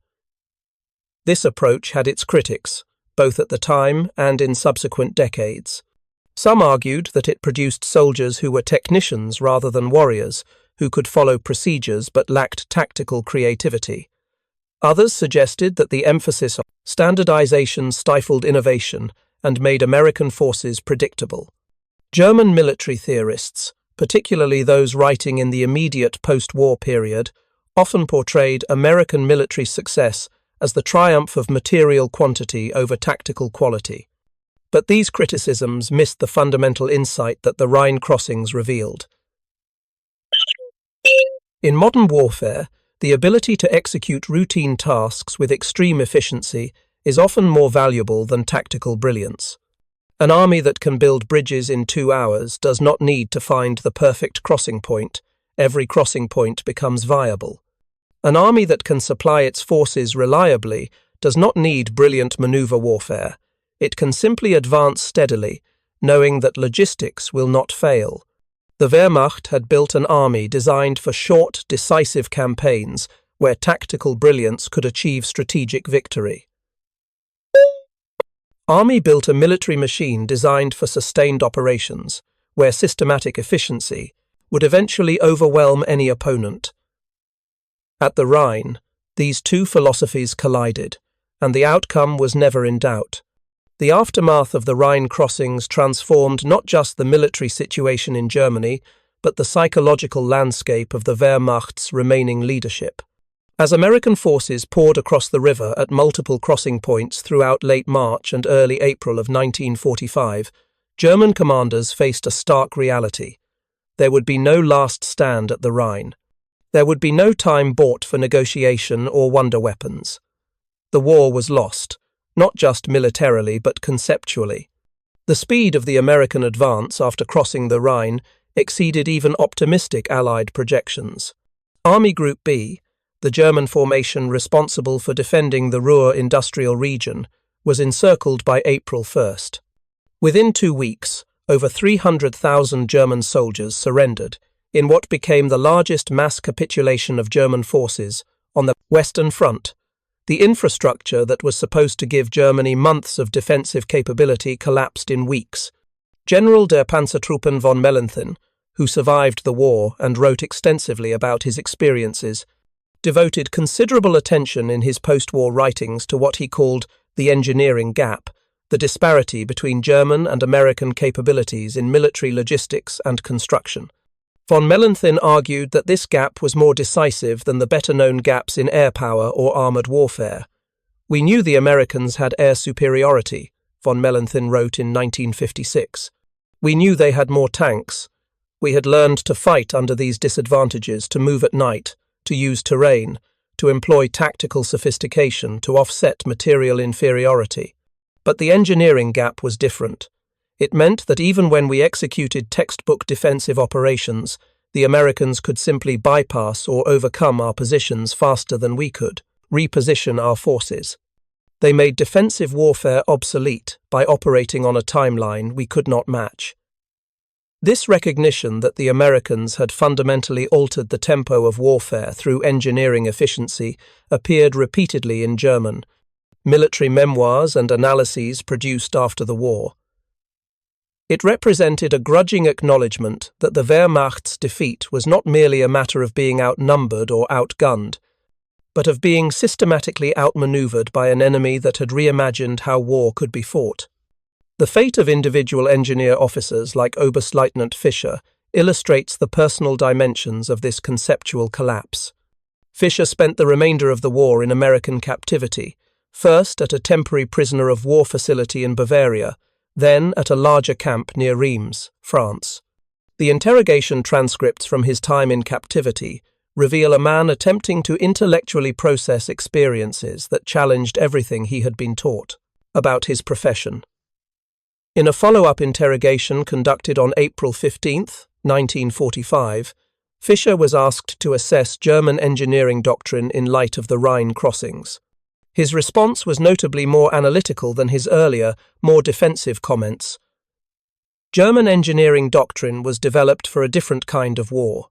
[SPEAKER 1] This approach had its critics, both at the time and in subsequent decades. Some argued that it produced soldiers who were technicians rather than warriors, who could follow procedures but lacked tactical creativity. Others suggested that the emphasis on standardization stifled innovation and made American forces predictable. German military theorists, particularly those writing in the immediate post-war period, often portrayed American military success as the triumph of material quantity over tactical quality. But these criticisms missed the fundamental insight that the Rhine crossings revealed. In modern warfare, the ability to execute routine tasks with extreme efficiency is often more valuable than tactical brilliance. An army that can build bridges in 2 hours does not need to find the perfect crossing point. Every crossing point becomes viable. An army that can supply its forces reliably does not need brilliant maneuver warfare. It can simply advance steadily, knowing that logistics will not fail. The Wehrmacht had built an army designed for short, decisive campaigns where tactical brilliance could achieve strategic victory. Army built a military machine designed for sustained operations, where systematic efficiency would eventually overwhelm any opponent. At the Rhine, these two philosophies collided, and the outcome was never in doubt. The aftermath of the Rhine crossings transformed not just the military situation in Germany, but the psychological landscape of the Wehrmacht's remaining leadership. As American forces poured across the river at multiple crossing points throughout late March and early April of 1945, German commanders faced a stark reality. There would be no last stand at the Rhine. There would be no time bought for negotiation or wonder weapons. The war was lost, not just militarily but conceptually. The speed of the American advance after crossing the Rhine exceeded even optimistic Allied projections. Army Group B, the German formation responsible for defending the Ruhr industrial region, was encircled by April 1st. Within 2 weeks, over 300,000 German soldiers surrendered in what became the largest mass capitulation of German forces on the Western Front. The infrastructure that was supposed to give Germany months of defensive capability collapsed in weeks. General der Panzertruppen von Mellenthin, who survived the war and wrote extensively about his experiences, devoted considerable attention in his post-war writings to what he called the engineering gap, the disparity between German and American capabilities in military logistics and construction. Von Mellenthin argued that this gap was more decisive than the better-known gaps in air power or armoured warfare. We knew the Americans had air superiority, von Mellenthin wrote in 1956. We knew they had more tanks. We had learned to fight under these disadvantages, to move at night, to use terrain, to employ tactical sophistication, to offset material inferiority. But the engineering gap was different. It meant that even when we executed textbook defensive operations, the Americans could simply bypass or overcome our positions faster than we could, reposition our forces. They made defensive warfare obsolete by operating on a timeline we could not match. This recognition that the Americans had fundamentally altered the tempo of warfare through engineering efficiency appeared repeatedly in German military memoirs and analyses produced after the war. It represented a grudging acknowledgement that the Wehrmacht's defeat was not merely a matter of being outnumbered or outgunned, but of being systematically outmaneuvered by an enemy that had reimagined how war could be fought. The fate of individual engineer officers like Oberstleutnant Fischer illustrates the personal dimensions of this conceptual collapse. Fischer spent the remainder of the war in American captivity, first at a temporary prisoner of war facility in Bavaria, then at a larger camp near Reims, France. The interrogation transcripts from his time in captivity reveal a man attempting to intellectually process experiences that challenged everything he had been taught about his profession. In a follow-up interrogation conducted on April 15, 1945, Fischer was asked to assess German engineering doctrine in light of the Rhine crossings. His response was notably more analytical than his earlier, more defensive comments. German engineering doctrine was developed for a different kind of war.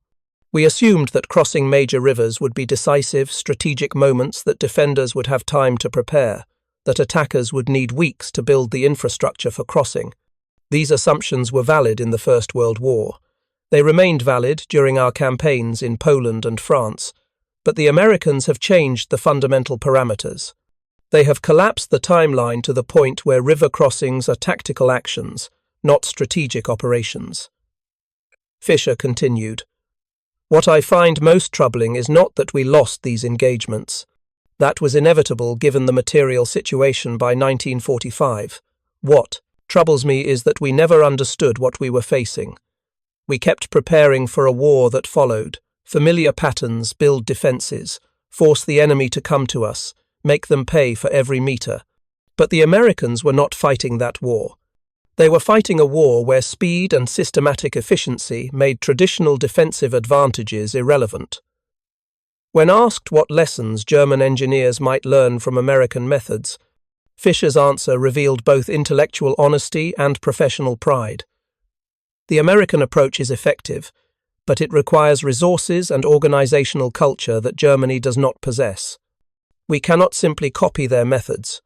[SPEAKER 1] We assumed that crossing major rivers would be decisive, strategic moments that defenders would have time to prepare, that attackers would need weeks to build the infrastructure for crossing. These assumptions were valid in the First World War. They remained valid during our campaigns in Poland and France, but the Americans have changed the fundamental parameters. They have collapsed the timeline to the point where river crossings are tactical actions, not strategic operations. Fischer continued, "What I find most troubling is not that we lost these engagements. That was inevitable given the material situation by 1945. What troubles me is that we never understood what we were facing. We kept preparing for a war that followed. Familiar patterns build defenses, force the enemy to come to us, make them pay for every meter. But the Americans were not fighting that war. They were fighting a war where speed and systematic efficiency made traditional defensive advantages irrelevant." When asked what lessons German engineers might learn from American methods, Fischer's answer revealed both intellectual honesty and professional pride. The American approach is effective, but it requires resources and organizational culture that Germany does not possess. We cannot simply copy their methods.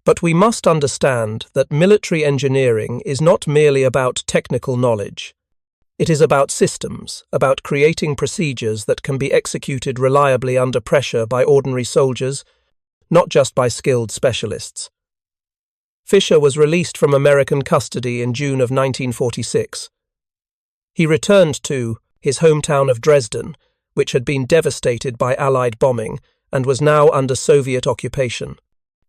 [SPEAKER 1] But we must understand that military engineering is not merely about technical knowledge. It is about systems, about creating procedures that can be executed reliably under pressure by ordinary soldiers, not just by skilled specialists. Fischer was released from American custody in June of 1946. He returned to his hometown of Dresden, which had been devastated by Allied bombing and was now under Soviet occupation.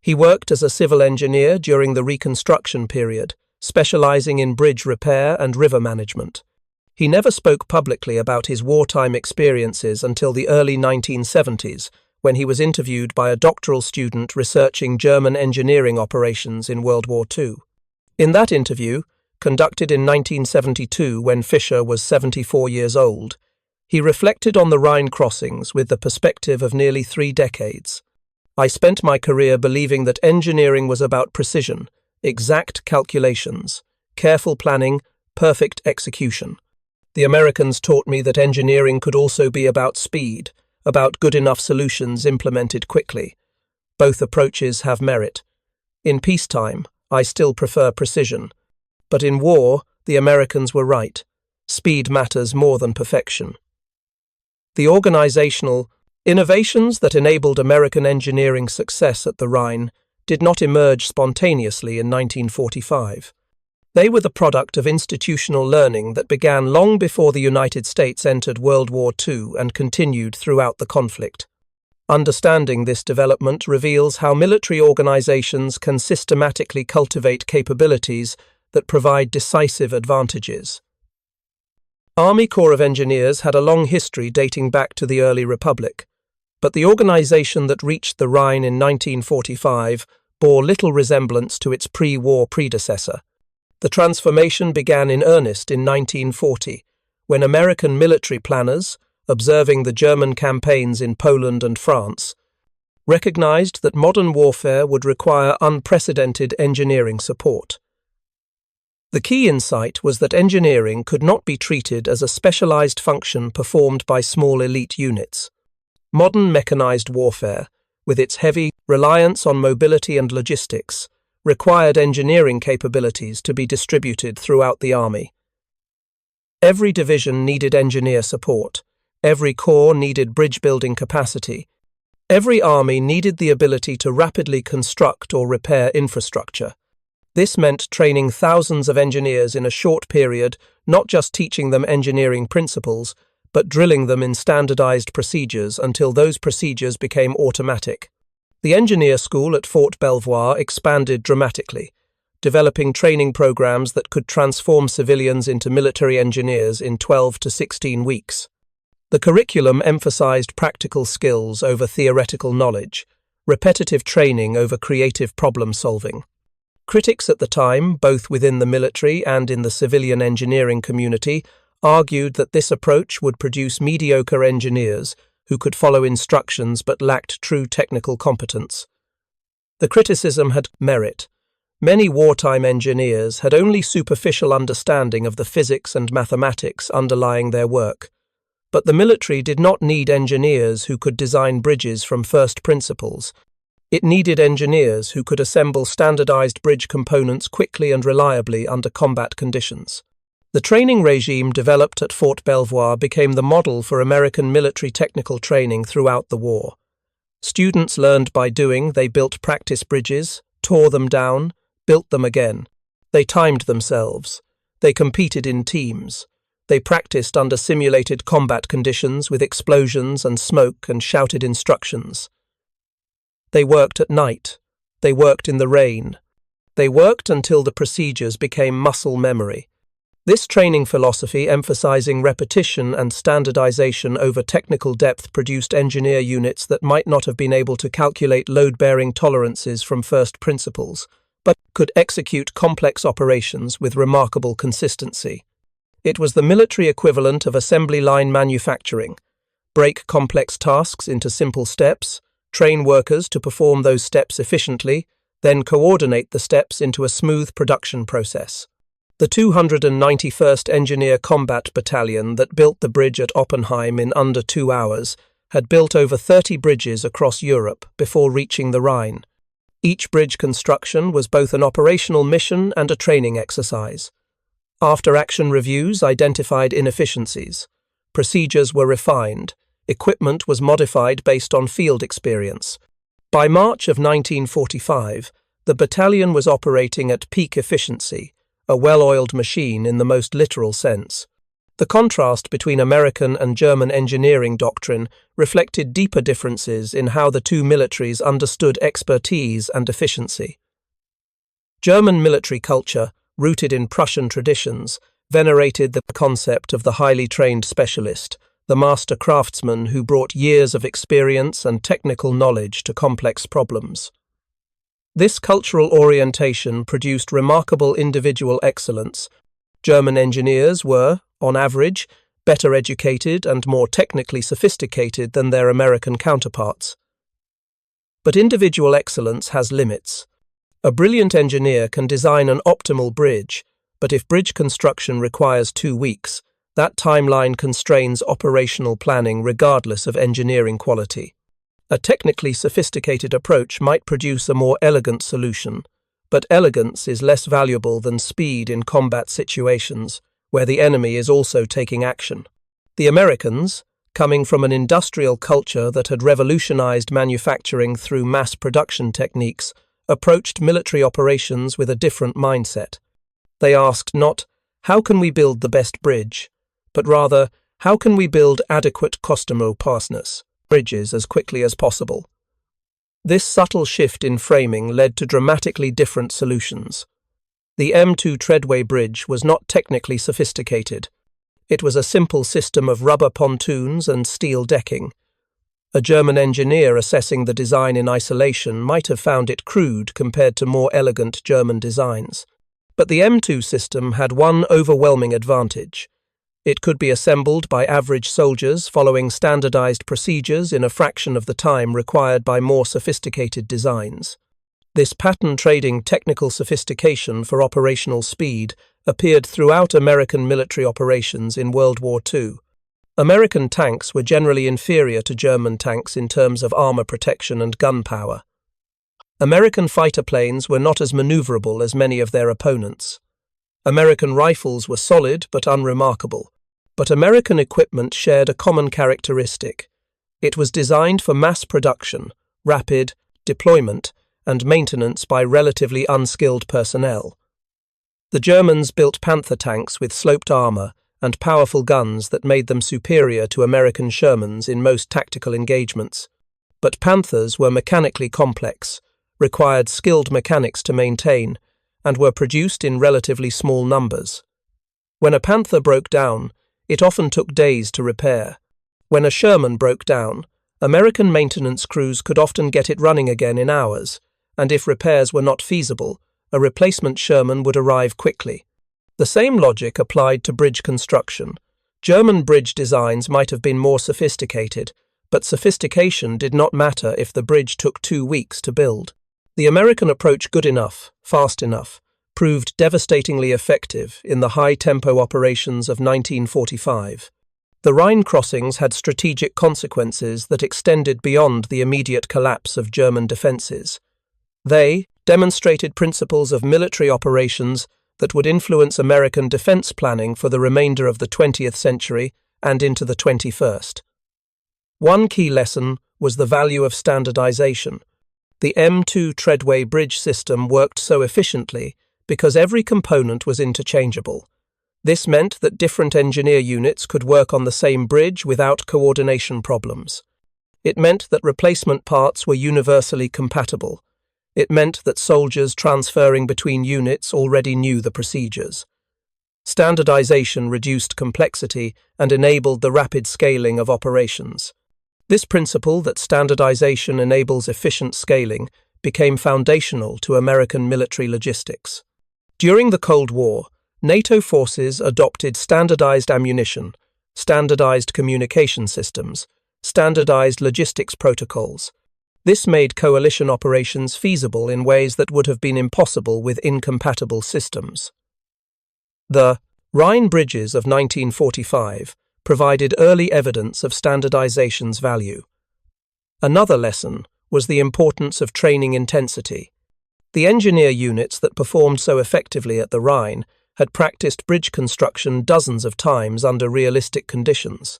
[SPEAKER 1] He worked as a civil engineer during the Reconstruction period, specializing in bridge repair and river management. He never spoke publicly about his wartime experiences until the early 1970s, when he was interviewed by a doctoral student researching German engineering operations in World War II. In that interview, conducted in 1972 when Fischer was 74 years old, he reflected on the Rhine crossings with the perspective of nearly 3 decades. "I spent my career believing that engineering was about precision, exact calculations, careful planning, perfect execution. The Americans taught me that engineering could also be about speed, about good enough solutions implemented quickly. Both approaches have merit. In peacetime, I still prefer precision. But in war, the Americans were right. Speed matters more than perfection." The organizational innovations that enabled American engineering success at the Rhine did not emerge spontaneously in 1945. They were the product of institutional learning that began long before the United States entered World War II and continued throughout the conflict. Understanding this development reveals how military organizations can systematically cultivate capabilities that provide decisive advantages. Army Corps of Engineers had a long history dating back to the early Republic, but the organization that reached the Rhine in 1945 bore little resemblance to its pre-war predecessor. The transformation began in earnest in 1940, when American military planners, observing the German campaigns in Poland and France, recognized that modern warfare would require unprecedented engineering support. The key insight was that engineering could not be treated as a specialized function performed by small elite units. Modern mechanized warfare, with its heavy reliance on mobility and logistics, required engineering capabilities to be distributed throughout the army. Every division needed engineer support. Every corps needed bridge-building capacity. Every army needed the ability to rapidly construct or repair infrastructure. This meant training thousands of engineers in a short period, not just teaching them engineering principles, but drilling them in standardized procedures until those procedures became automatic. The engineer school at Fort Belvoir expanded dramatically, developing training programs that could transform civilians into military engineers in 12 to 16 weeks. The curriculum emphasized practical skills over theoretical knowledge, repetitive training over creative problem-solving. Critics at the time, both within the military and in the civilian engineering community, argued that this approach would produce mediocre engineers who could follow instructions but lacked true technical competence. The criticism had merit. Many wartime engineers had only superficial understanding of the physics and mathematics underlying their work. But the military did not need engineers who could design bridges from first principles. It needed engineers who could assemble standardized bridge components quickly and reliably under combat conditions. The training regime developed at Fort Belvoir became the model for American military technical training throughout the war. Students learned by doing. They built practice bridges, tore them down, built them again. They timed themselves. They competed in teams. They practiced under simulated combat conditions with explosions and smoke and shouted instructions. They worked at night. They worked in the rain. They worked until the procedures became muscle memory. This training philosophy, emphasizing repetition and standardization over technical depth, produced engineer units that might not have been able to calculate load-bearing tolerances from first principles, but could execute complex operations with remarkable consistency. It was the military equivalent of assembly line manufacturing. Break complex tasks into simple steps, train workers to perform those steps efficiently, then coordinate the steps into a smooth production process. The 291st Engineer Combat Battalion that built the bridge at Oppenheim in under 2 hours had built over 30 bridges across Europe before reaching the Rhine. Each bridge construction was both an operational mission and a training exercise. After-action reviews identified inefficiencies. Procedures were refined. Equipment was modified based on field experience. By March of 1945, the battalion was operating at peak efficiency, a well-oiled machine in the most literal sense. The contrast between American and German engineering doctrine reflected deeper differences in how the two militaries understood expertise and efficiency. German military culture, rooted in Prussian traditions, venerated the concept of the highly trained specialist, the master craftsman who brought years of experience and technical knowledge to complex problems. This cultural orientation produced remarkable individual excellence. German engineers were, on average, better educated and more technically sophisticated than their American counterparts. But individual excellence has limits. A brilliant engineer can design an optimal bridge, but if bridge construction requires 2 weeks, that timeline constrains operational planning regardless of engineering quality. A technically sophisticated approach might produce a more elegant solution, but elegance is less valuable than speed in combat situations, where the enemy is also taking action. The Americans, coming from an industrial culture that had revolutionized manufacturing through mass production techniques, approached military operations with a different mindset. They asked not, "How can we build the best bridge?" but rather, "How can we build adequate customer partners?" bridges as quickly as possible. This subtle shift in framing led to dramatically different solutions. The M2 Treadway Bridge was not technically sophisticated. It was a simple system of rubber pontoons and steel decking. A German engineer assessing the design in isolation might have found it crude compared to more elegant German designs. But the M2 system had one overwhelming advantage. It could be assembled by average soldiers following standardized procedures in a fraction of the time required by more sophisticated designs. This pattern-trading technical sophistication for operational speed appeared throughout American military operations in World War II. American tanks were generally inferior to German tanks in terms of armor protection and gun power. American fighter planes were not as maneuverable as many of their opponents. American rifles were solid but unremarkable. But American equipment shared a common characteristic. It was designed for mass production, rapid deployment, and maintenance by relatively unskilled personnel. The Germans built Panther tanks with sloped armor and powerful guns that made them superior to American Shermans in most tactical engagements. But Panthers were mechanically complex, required skilled mechanics to maintain, and were produced in relatively small numbers. When a Panther broke down, it often took days to repair. When a Sherman broke down, American maintenance crews could often get it running again in hours, and if repairs were not feasible, a replacement Sherman would arrive quickly. The same logic applied to bridge construction. German bridge designs might have been more sophisticated, but sophistication did not matter if the bridge took 2 weeks to build. The American approach, good enough, fast enough, proved devastatingly effective in the high-tempo operations of 1945. The Rhine crossings had strategic consequences that extended beyond the immediate collapse of German defences. They demonstrated principles of military operations that would influence American defense planning for the remainder of the 20th century and into the 21st. One key lesson was the value of standardization. The M2 Treadway Bridge system worked so efficiently because every component was interchangeable. This meant that different engineer units could work on the same bridge without coordination problems. It meant that replacement parts were universally compatible. It meant that soldiers transferring between units already knew the procedures. Standardization reduced complexity and enabled the rapid scaling of operations. This principle that standardization enables efficient scaling became foundational to American military logistics. During the Cold War, NATO forces adopted standardized ammunition, standardized communication systems, standardized logistics protocols. This made coalition operations feasible in ways that would have been impossible with incompatible systems. The Rhine bridges of 1945 provided early evidence of standardization's value. Another lesson was the importance of training intensity. The engineer units that performed so effectively at the Rhine had practiced bridge construction dozens of times under realistic conditions.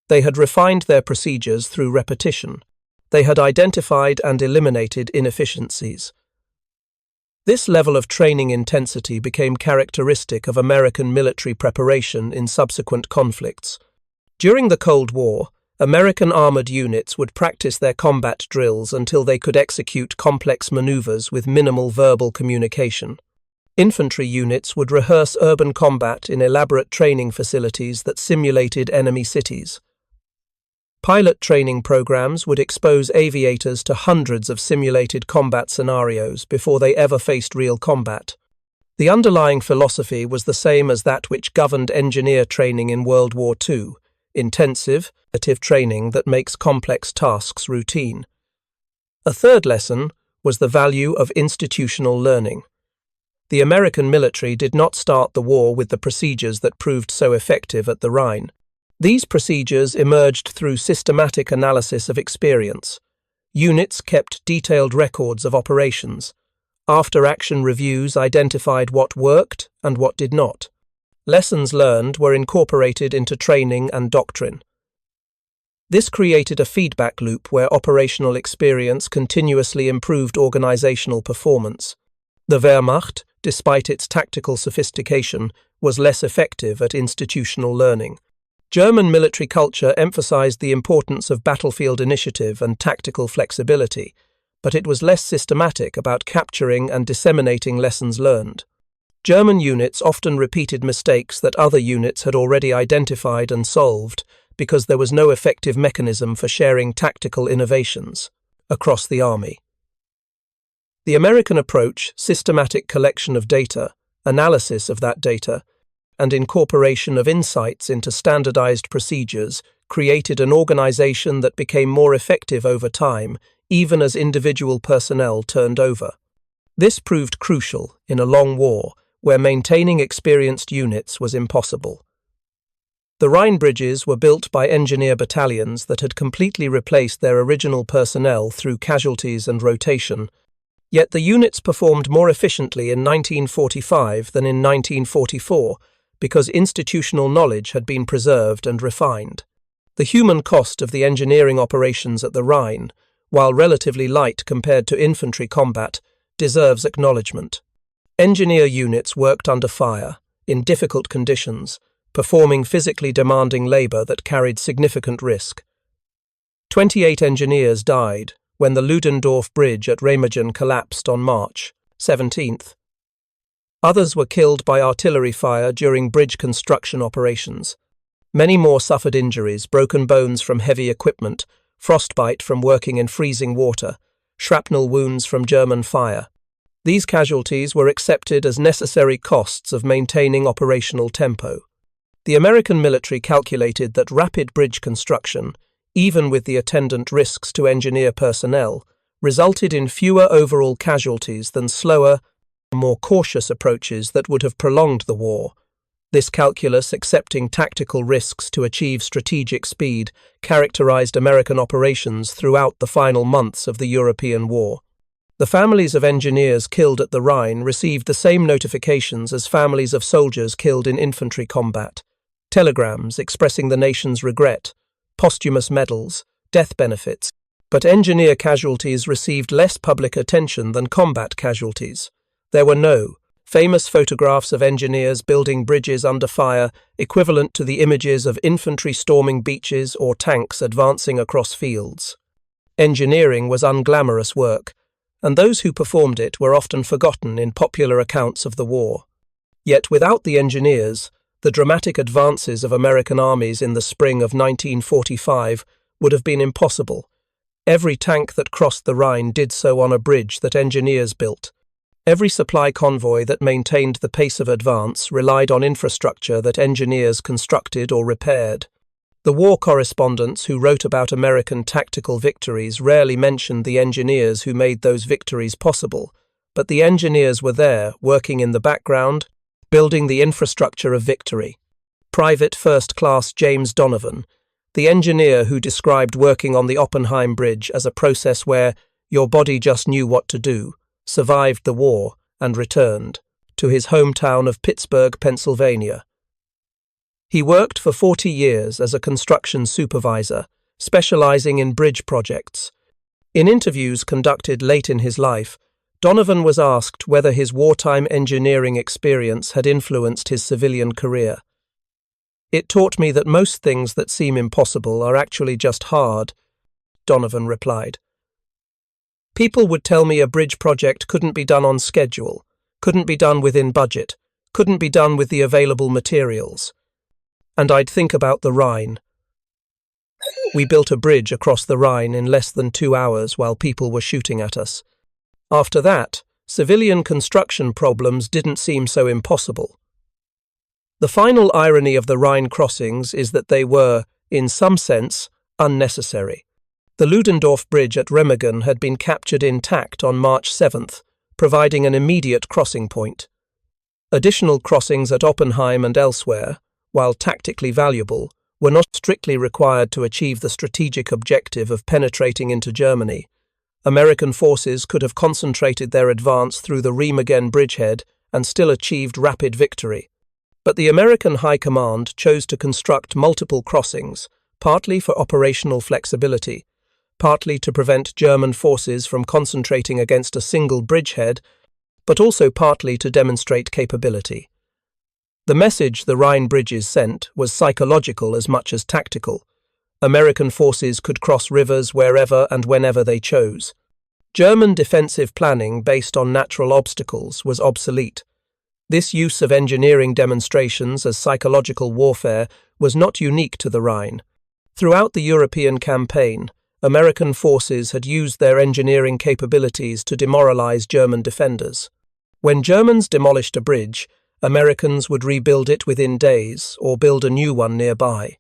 [SPEAKER 1] They had refined their procedures through repetition. They had identified and eliminated inefficiencies. This level of training intensity became characteristic of American military preparation in subsequent conflicts. During the Cold War, American armored units would practice their combat drills until they could execute complex maneuvers with minimal verbal communication. Infantry units would rehearse urban combat in elaborate training facilities that simulated enemy cities. Pilot training programs would expose aviators to hundreds of simulated combat scenarios before they ever faced real combat. The underlying philosophy was the same as that which governed engineer training in World War II: intensive, repetitive training that makes complex tasks routine. A third lesson was the value of institutional learning. The American military did not start the war with the procedures that proved so effective at the Rhine. These procedures emerged through systematic analysis of experience. Units kept detailed records of operations. After-action reviews identified what worked and what did not. Lessons learned were incorporated into training and doctrine. This created a feedback loop where operational experience continuously improved organizational performance. The Wehrmacht, despite its tactical sophistication, was less effective at institutional learning. German military culture emphasized the importance of battlefield initiative and tactical flexibility, but it was less systematic about capturing and disseminating lessons learned. German units often repeated mistakes that other units had already identified and solved because there was no effective mechanism for sharing tactical innovations across the army. The American approach, systematic collection of data, analysis of that data, and incorporation of insights into standardized procedures created an organization that became more effective over time, even as individual personnel turned over. This proved crucial in a long war where maintaining experienced units was impossible. The Rhine bridges were built by engineer battalions that had completely replaced their original personnel through casualties and rotation, yet the units performed more efficiently in 1945 than in 1944 because institutional knowledge had been preserved and refined. The human cost of the engineering operations at the Rhine, while relatively light compared to infantry combat, deserves acknowledgement. Engineer units worked under fire, in difficult conditions, performing physically demanding labor that carried significant risk. 28 engineers died when the Ludendorff Bridge at Remagen collapsed on March 17th. Others were killed by artillery fire during bridge construction operations. Many more suffered injuries, broken bones from heavy equipment, frostbite from working in freezing water, shrapnel wounds from German fire. These casualties were accepted as necessary costs of maintaining operational tempo. The American military calculated that rapid bridge construction, even with the attendant risks to engineer personnel, resulted in fewer overall casualties than slower, more cautious approaches that would have prolonged the war. This calculus, accepting tactical risks to achieve strategic speed, characterized American operations throughout the final months of the European war. The families of engineers killed at the Rhine received the same notifications as families of soldiers killed in infantry combat: telegrams expressing the nation's regret, posthumous medals, death benefits, but engineer casualties received less public attention than combat casualties. There were no famous photographs of engineers building bridges under fire equivalent to the images of infantry storming beaches or tanks advancing across fields. Engineering was unglamorous work, and those who performed it were often forgotten in popular accounts of the war. Yet without the engineers, the dramatic advances of American armies in the spring of 1945 would have been impossible. Every tank that crossed the Rhine did so on a bridge that engineers built. Every supply convoy that maintained the pace of advance relied on infrastructure that engineers constructed or repaired. The war correspondents who wrote about American tactical victories rarely mentioned the engineers who made those victories possible, but the engineers were there, working in the background, building the infrastructure of victory. Private First Class James Donovan, the engineer who described working on the Oppenheim Bridge as a process where your body just knew what to do, survived the war and returned to his hometown of Pittsburgh, Pennsylvania. He worked for 40 years as a construction supervisor, specializing in bridge projects. In interviews conducted late in his life, Donovan was asked whether his wartime engineering experience had influenced his civilian career. "It taught me that most things that seem impossible are actually just hard," Donovan replied. "People would tell me a bridge project couldn't be done on schedule, couldn't be done within budget, couldn't be done with the available materials. And I'd think about the Rhine. We built a bridge across the Rhine in less than 2 hours while people were shooting at us. After that, civilian construction problems didn't seem so impossible." The final irony of the Rhine crossings is that they were, in some sense, unnecessary. The Ludendorff Bridge at Remagen had been captured intact on March 7th, providing an immediate crossing point. Additional crossings at Oppenheim and elsewhere, while tactically valuable, were not strictly required to achieve the strategic objective of penetrating into Germany. American forces could have concentrated their advance through the Remagen bridgehead and still achieved rapid victory. But the American High Command chose to construct multiple crossings, partly for operational flexibility, partly to prevent German forces from concentrating against a single bridgehead, but also partly to demonstrate capability. The message the Rhine bridges sent was psychological as much as tactical. American forces could cross rivers wherever and whenever they chose. German defensive planning based on natural obstacles was obsolete. This use of engineering demonstrations as psychological warfare was not unique to the Rhine. Throughout the European campaign, American forces had used their engineering capabilities to demoralize German defenders. When Germans demolished a bridge, Americans would rebuild it within days or build a new one nearby.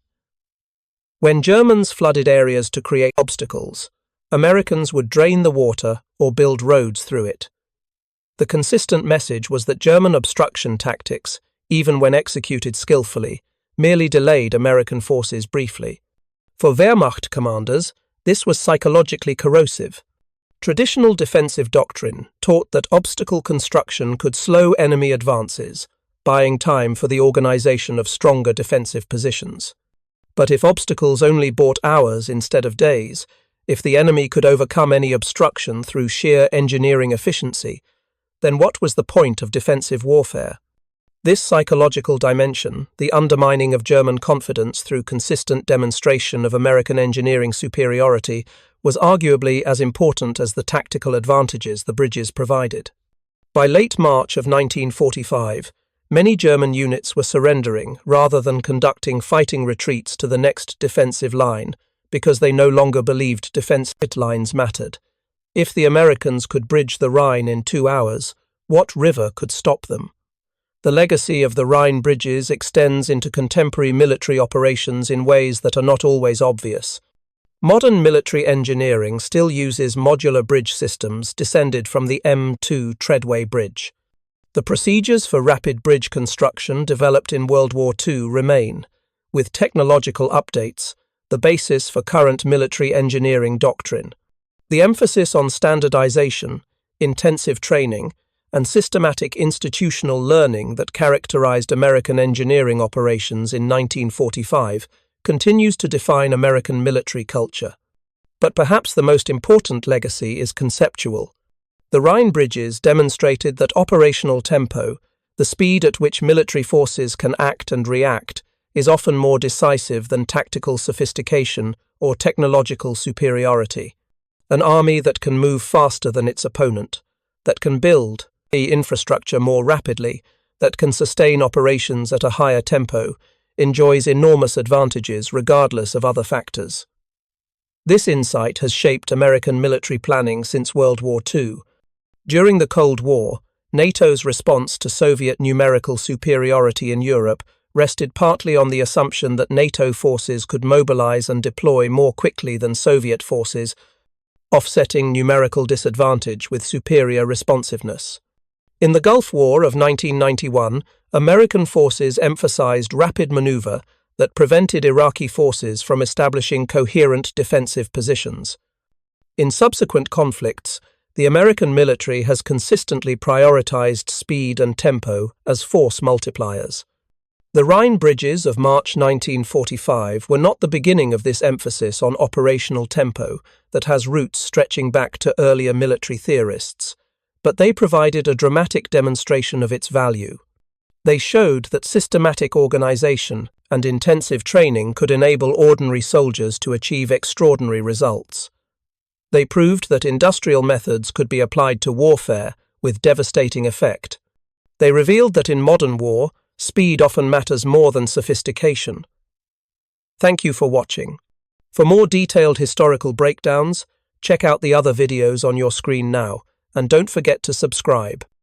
[SPEAKER 1] When Germans flooded areas to create obstacles, Americans would drain the water or build roads through it. The consistent message was that German obstruction tactics, even when executed skillfully, merely delayed American forces briefly. For Wehrmacht commanders, this was psychologically corrosive. Traditional defensive doctrine taught that obstacle construction could slow enemy advances, buying time for the organization of stronger defensive positions. But if obstacles only bought hours instead of days, if the enemy could overcome any obstruction through sheer engineering efficiency, then what was the point of defensive warfare? This psychological dimension, the undermining of German confidence through consistent demonstration of American engineering superiority, was arguably as important as the tactical advantages the bridges provided. By late March of 1945, many German units were surrendering rather than conducting fighting retreats to the next defensive line because they no longer believed defensive lines mattered. If the Americans could bridge the Rhine in 2 hours, what river could stop them? The legacy of the Rhine bridges extends into contemporary military operations in ways that are not always obvious. Modern military engineering still uses modular bridge systems descended from the M2 treadway bridge. The procedures for rapid bridge construction developed in World War II remain, with technological updates, the basis for current military engineering doctrine. The emphasis on standardization, intensive training, and systematic institutional learning that characterized American engineering operations in 1945 continues to define American military culture. But perhaps the most important legacy is conceptual. The Rhine bridges demonstrated that operational tempo, the speed at which military forces can act and react, is often more decisive than tactical sophistication or technological superiority. An army that can move faster than its opponent, that can build the infrastructure more rapidly, that can sustain operations at a higher tempo, enjoys enormous advantages regardless of other factors. This insight has shaped American military planning since World War II. During the Cold War, NATO's response to Soviet numerical superiority in Europe rested partly on the assumption that NATO forces could mobilize and deploy more quickly than Soviet forces, offsetting numerical disadvantage with superior responsiveness. In the Gulf War of 1991, American forces emphasized rapid maneuver that prevented Iraqi forces from establishing coherent defensive positions. In subsequent conflicts, the American military has consistently prioritized speed and tempo as force multipliers. The Rhine bridges of March 1945 were not the beginning of this emphasis on operational tempo that has roots stretching back to earlier military theorists, but they provided a dramatic demonstration of its value. They showed that systematic organization and intensive training could enable ordinary soldiers to achieve extraordinary results. They proved that industrial methods could be applied to warfare with devastating effect. They revealed that in modern war, speed often matters more than sophistication. Thank you for watching. For more detailed historical breakdowns, check out the other videos on your screen now, and don't forget to subscribe.